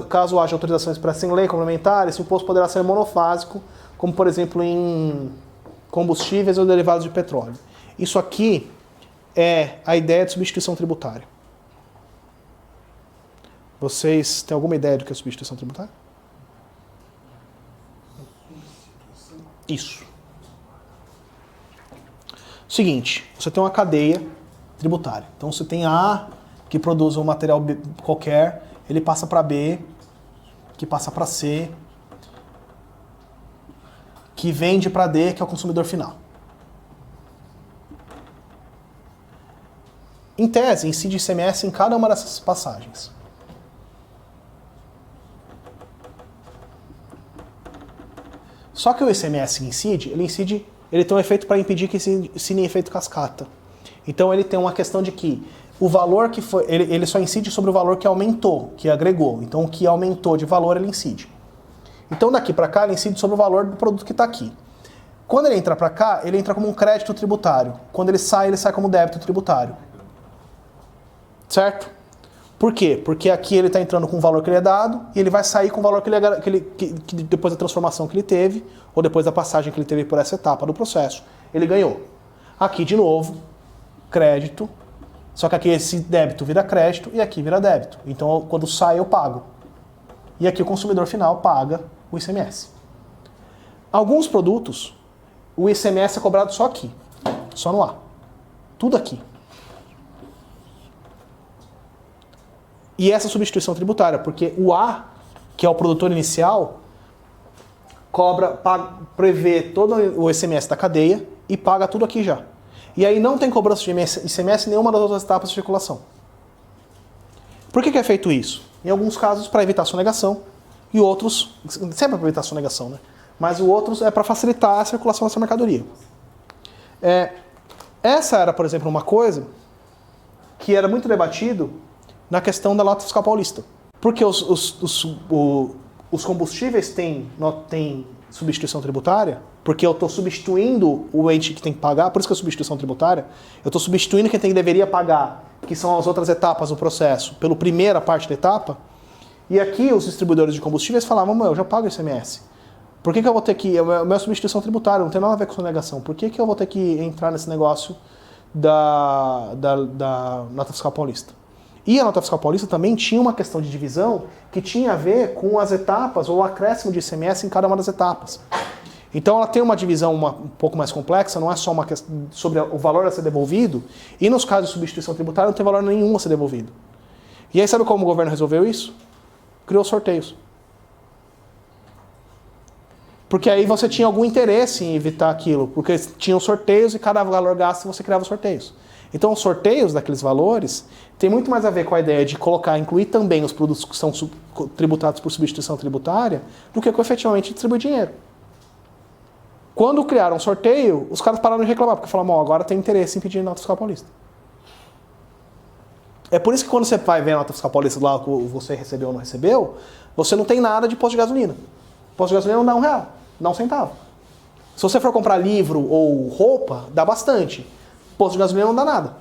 Caso haja autorização expressa em lei complementar, esse imposto poderá ser monofásico, como por exemplo em combustíveis ou derivados de petróleo. Isso aqui é a ideia de substituição tributária. Vocês têm alguma ideia do que é substituição tributária? Isso. Seguinte, você tem uma cadeia tributária. Então você tem A, que produz um material qualquer, ele passa para B, que passa para C, que vende para D, que é o consumidor final. Em tese, incide ICMS em cada uma dessas passagens. Só que o ICMS incide, ele tem um efeito para impedir que incide em efeito cascata. Então ele tem uma questão de que o valor que foi, ele só incide sobre o valor que aumentou, que agregou. Então o que aumentou de valor ele incide. Então daqui para cá ele incide sobre o valor do produto que está aqui. Quando ele entra para cá, ele entra como um crédito tributário. Quando ele sai como débito tributário. Certo? Por quê? Porque aqui ele está entrando com o valor que ele é dado e ele vai sair com o valor que depois da transformação que ele teve ou depois da passagem que ele teve por essa etapa do processo, ele ganhou. Aqui, de novo, crédito, só que aqui esse débito vira crédito e aqui vira débito. Então, quando sai, eu pago. E aqui o consumidor final paga o ICMS. Alguns produtos, o ICMS é cobrado só aqui, só no A. Tudo aqui. E essa substituição tributária, porque o A, que é o produtor inicial, prevê todo o ICMS da cadeia e paga tudo aqui já. E aí não tem cobrança de ICMS em nenhuma das outras etapas de circulação. Por que é feito isso? Em alguns casos para evitar sonegação e outros, sempre para evitar sonegação, né? Mas o outros é para facilitar a circulação dessa mercadoria. Essa era, por exemplo, uma coisa que era muito debatido na questão da nota fiscal paulista. Porque os combustíveis têm substituição tributária, porque eu estou substituindo o ente que tem que pagar, por isso que é substituição tributária, eu estou substituindo quem deveria pagar, que são as outras etapas do processo, pela primeira parte da etapa, e aqui os distribuidores de combustíveis falavam, eu já pago ICMS. Por que eu vou ter que... É uma substituição tributária, não tem nada a ver com sonegação. Por que eu vou ter que entrar nesse negócio da nota fiscal paulista? E a nota fiscal paulista também tinha uma questão de divisão que tinha a ver com as etapas ou o acréscimo de ICMS em cada uma das etapas. Então ela tem uma divisão um pouco mais complexa, não é só uma questão sobre o valor a ser devolvido, e nos casos de substituição tributária não tem valor nenhum a ser devolvido. E aí sabe como o governo resolveu isso? Criou sorteios. Porque aí você tinha algum interesse em evitar aquilo, porque tinham sorteios e cada valor gasto você criava sorteios. Então os sorteios daqueles valores tem muito mais a ver com a ideia de incluir também os produtos que são tributados por substituição tributária, do que com efetivamente distribuir dinheiro. Quando criaram um sorteio, os caras pararam de reclamar, porque falaram, agora tem interesse em pedir nota fiscal paulista. É por isso que quando você vai ver a nota fiscal paulista lá, que você recebeu ou não recebeu, você não tem nada de posto de gasolina. Posto de gasolina não dá R$1, dá 1 centavo. Se você for comprar livro ou roupa, dá bastante. Posto de gasolina não dá nada.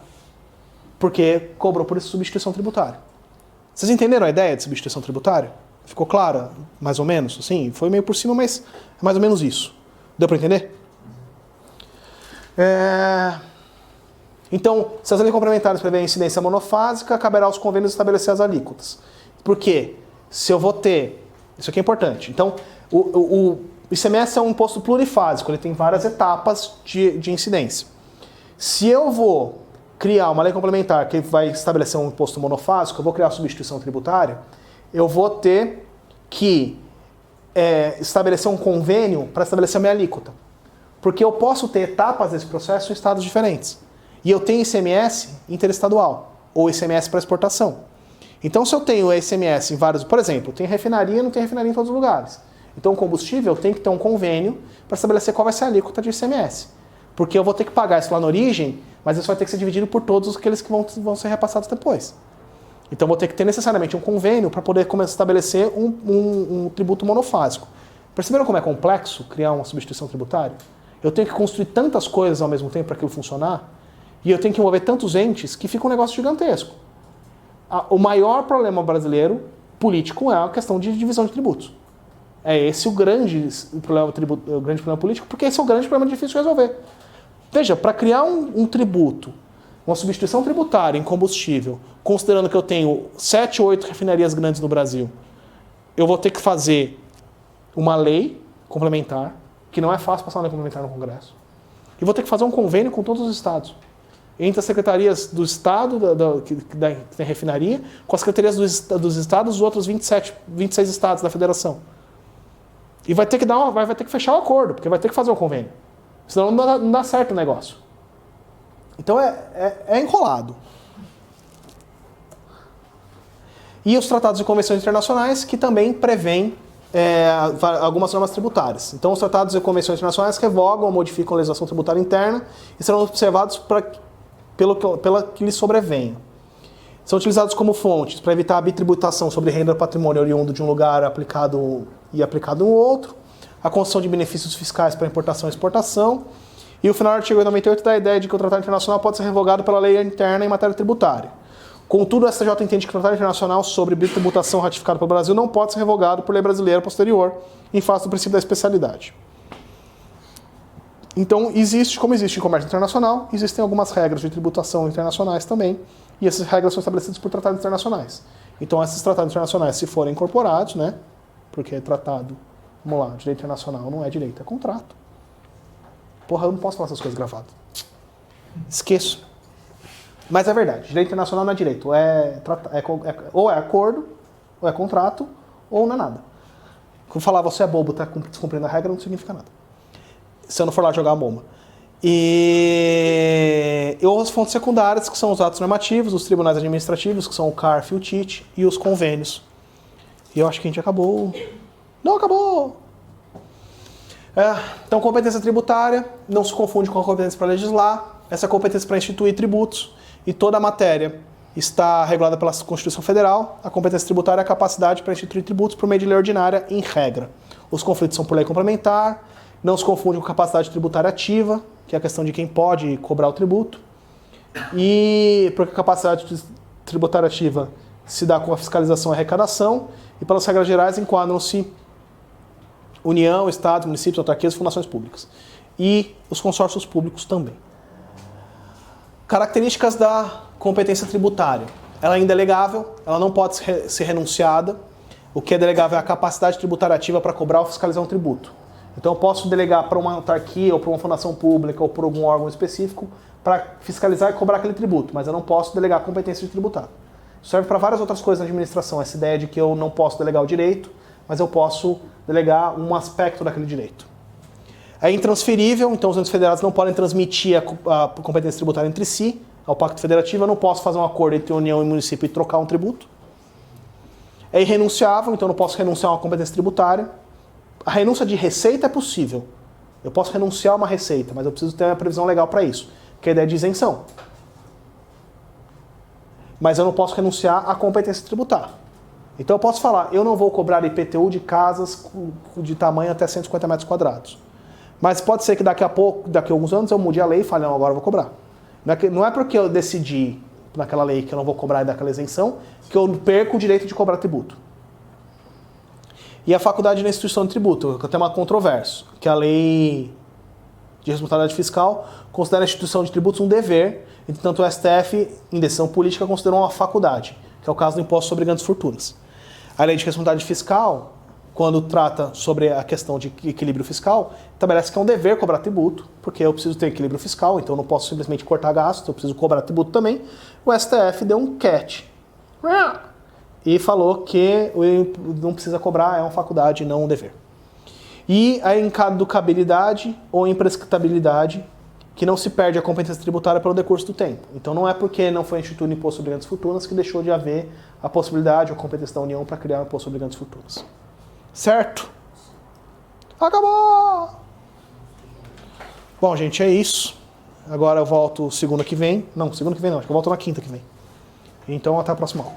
Porque cobrou por substituição tributária. Vocês entenderam a ideia de substituição tributária? Ficou clara, mais ou menos? Assim, foi meio por cima, mas é mais ou menos isso. Deu para entender? Então, se as leis complementares prevêem incidência monofásica, caberá aos convênios estabelecer as alíquotas. Por quê? Se eu vou ter... Isso aqui é importante. Então, o ICMS é um imposto plurifásico, ele tem várias etapas de incidência. Se eu vou criar uma lei complementar que vai estabelecer um imposto monofásico, eu vou criar a substituição tributária, eu vou ter que estabelecer um convênio para estabelecer a minha alíquota. Porque eu posso ter etapas desse processo em estados diferentes. E eu tenho ICMS interestadual, ou ICMS para exportação. Então, se eu tenho ICMS em vários... Por exemplo, tem refinaria, não tem refinaria em todos os lugares. Então, o combustível tem que ter um convênio para estabelecer qual vai ser a alíquota de ICMS. Porque eu vou ter que pagar isso lá na origem, mas isso vai ter que ser dividido por todos aqueles que vão ser repassados depois. Então vou ter que ter necessariamente um convênio para poder começar a estabelecer um tributo monofásico. Perceberam como é complexo criar uma substituição tributária? Eu tenho que construir tantas coisas ao mesmo tempo para aquilo funcionar, e eu tenho que envolver tantos entes que fica um negócio gigantesco. O maior problema brasileiro político é a questão de divisão de tributos. É esse o grande problema político, porque esse é o grande problema difícil de resolver. Veja, para criar um tributo, uma substituição tributária em combustível, considerando que eu tenho 7 ou 8 refinarias grandes no Brasil, eu vou ter que fazer uma lei complementar, que não é fácil passar uma lei complementar no Congresso, e vou ter que fazer um convênio com todos os estados. Entre as secretarias do estado que tem refinaria, com as secretarias dos estados dos outros 26 estados da federação. E vai ter que fechar o acordo, porque vai ter que fazer o convênio. Senão não dá certo o negócio. Então é enrolado. E os tratados e convenções internacionais que também prevêem algumas normas tributárias. Então os tratados e convenções internacionais revogam ou modificam a legislação tributária interna e serão observados pela que lhes sobrevenha. São utilizados como fontes para evitar a bitributação sobre renda do patrimônio oriundo de um lugar aplicado no outro, a concessão de benefícios fiscais para importação e exportação, e o final do artigo 98 dá a ideia de que o tratado internacional pode ser revogado pela lei interna em matéria tributária. Contudo, o STJ entende que o tratado internacional sobre bitributação ratificado pelo Brasil não pode ser revogado por lei brasileira posterior, em face do princípio da especialidade. Então, como existe em comércio internacional, existem algumas regras de tributação internacionais também, e essas regras são estabelecidas por tratados internacionais. Então, esses tratados internacionais, se forem incorporados, né, porque tratado, vamos lá, direito internacional não é direito, é contrato. Porra, eu não posso falar essas coisas gravadas. Esqueço. Mas é verdade, direito internacional não é direito, ou é acordo, ou é contrato, ou não é nada. Quando falar você é bobo, tá descumprindo a regra, não significa nada. Se eu não for lá jogar a bomba. E as fontes secundárias, que são os atos normativos, os tribunais administrativos, que são o CARF e o TIT, e os convênios. E eu acho que a gente acabou. Não acabou! Então, competência tributária não se confunde com a competência para legislar. Essa é a competência para instituir tributos. E toda a matéria está regulada pela Constituição Federal. A competência tributária é a capacidade para instituir tributos por meio de lei ordinária, em regra. Os conflitos são por lei complementar. Não se confunde com capacidade tributária ativa, que é a questão de quem pode cobrar o tributo. E porque a capacidade tributária ativa se dá com a fiscalização e arrecadação, e pelas regras gerais enquadram-se União, Estados, municípios, autarquias e fundações públicas. E os consórcios públicos também. Características da competência tributária. Ela é indelegável, ela não pode ser renunciada. O que é delegável é a capacidade tributária ativa para cobrar ou fiscalizar um tributo. Então eu posso delegar para uma autarquia ou para uma fundação pública ou para algum órgão específico para fiscalizar e cobrar aquele tributo, mas eu não posso delegar a competência de tributar. Isso serve para várias outras coisas na administração, essa ideia de que eu não posso delegar o direito, mas eu posso delegar um aspecto daquele direito. É intransferível, então os entes federados não podem transmitir a competência tributária entre si, ao Pacto Federativo, eu não posso fazer um acordo entre União e município e trocar um tributo. É irrenunciável, então eu não posso renunciar a uma competência tributária. A renúncia de receita é possível. Eu posso renunciar a uma receita, mas eu preciso ter uma previsão legal para isso, que é a ideia de isenção. Mas eu não posso renunciar à competência tributária. Então eu posso falar, eu não vou cobrar IPTU de casas de tamanho até 150 metros quadrados. Mas pode ser que daqui a alguns anos eu mude a lei e fale, não, agora eu vou cobrar. Não é porque eu decidi naquela lei que eu não vou cobrar daquela isenção, que eu perco o direito de cobrar tributo. E a faculdade na instituição de tributo, que é um tema controverso, que a lei de responsabilidade fiscal considera a instituição de tributos um dever, entretanto o STF, em decisão política, considerou uma faculdade, que é o caso do imposto sobre grandes fortunas. A lei de responsabilidade fiscal, quando trata sobre a questão de equilíbrio fiscal, estabelece que é um dever cobrar tributo, porque eu preciso ter equilíbrio fiscal, então eu não posso simplesmente cortar gasto, eu preciso cobrar tributo também. O STF deu um catch e falou que não precisa cobrar, é uma faculdade, não um dever. E a incaducabilidade ou imprescriptabilidade, que não se perde a competência tributária pelo decurso do tempo. Então não é porque não foi instituído imposto sobre grandes fortunas que deixou de haver a possibilidade ou a competência da União para criar um imposto sobre grandes fortunas. Certo? Acabou! Bom, gente, é isso. Agora eu volto segunda que vem. Não, segunda que vem não, acho que eu volto na quinta que vem. Então até a próxima aula.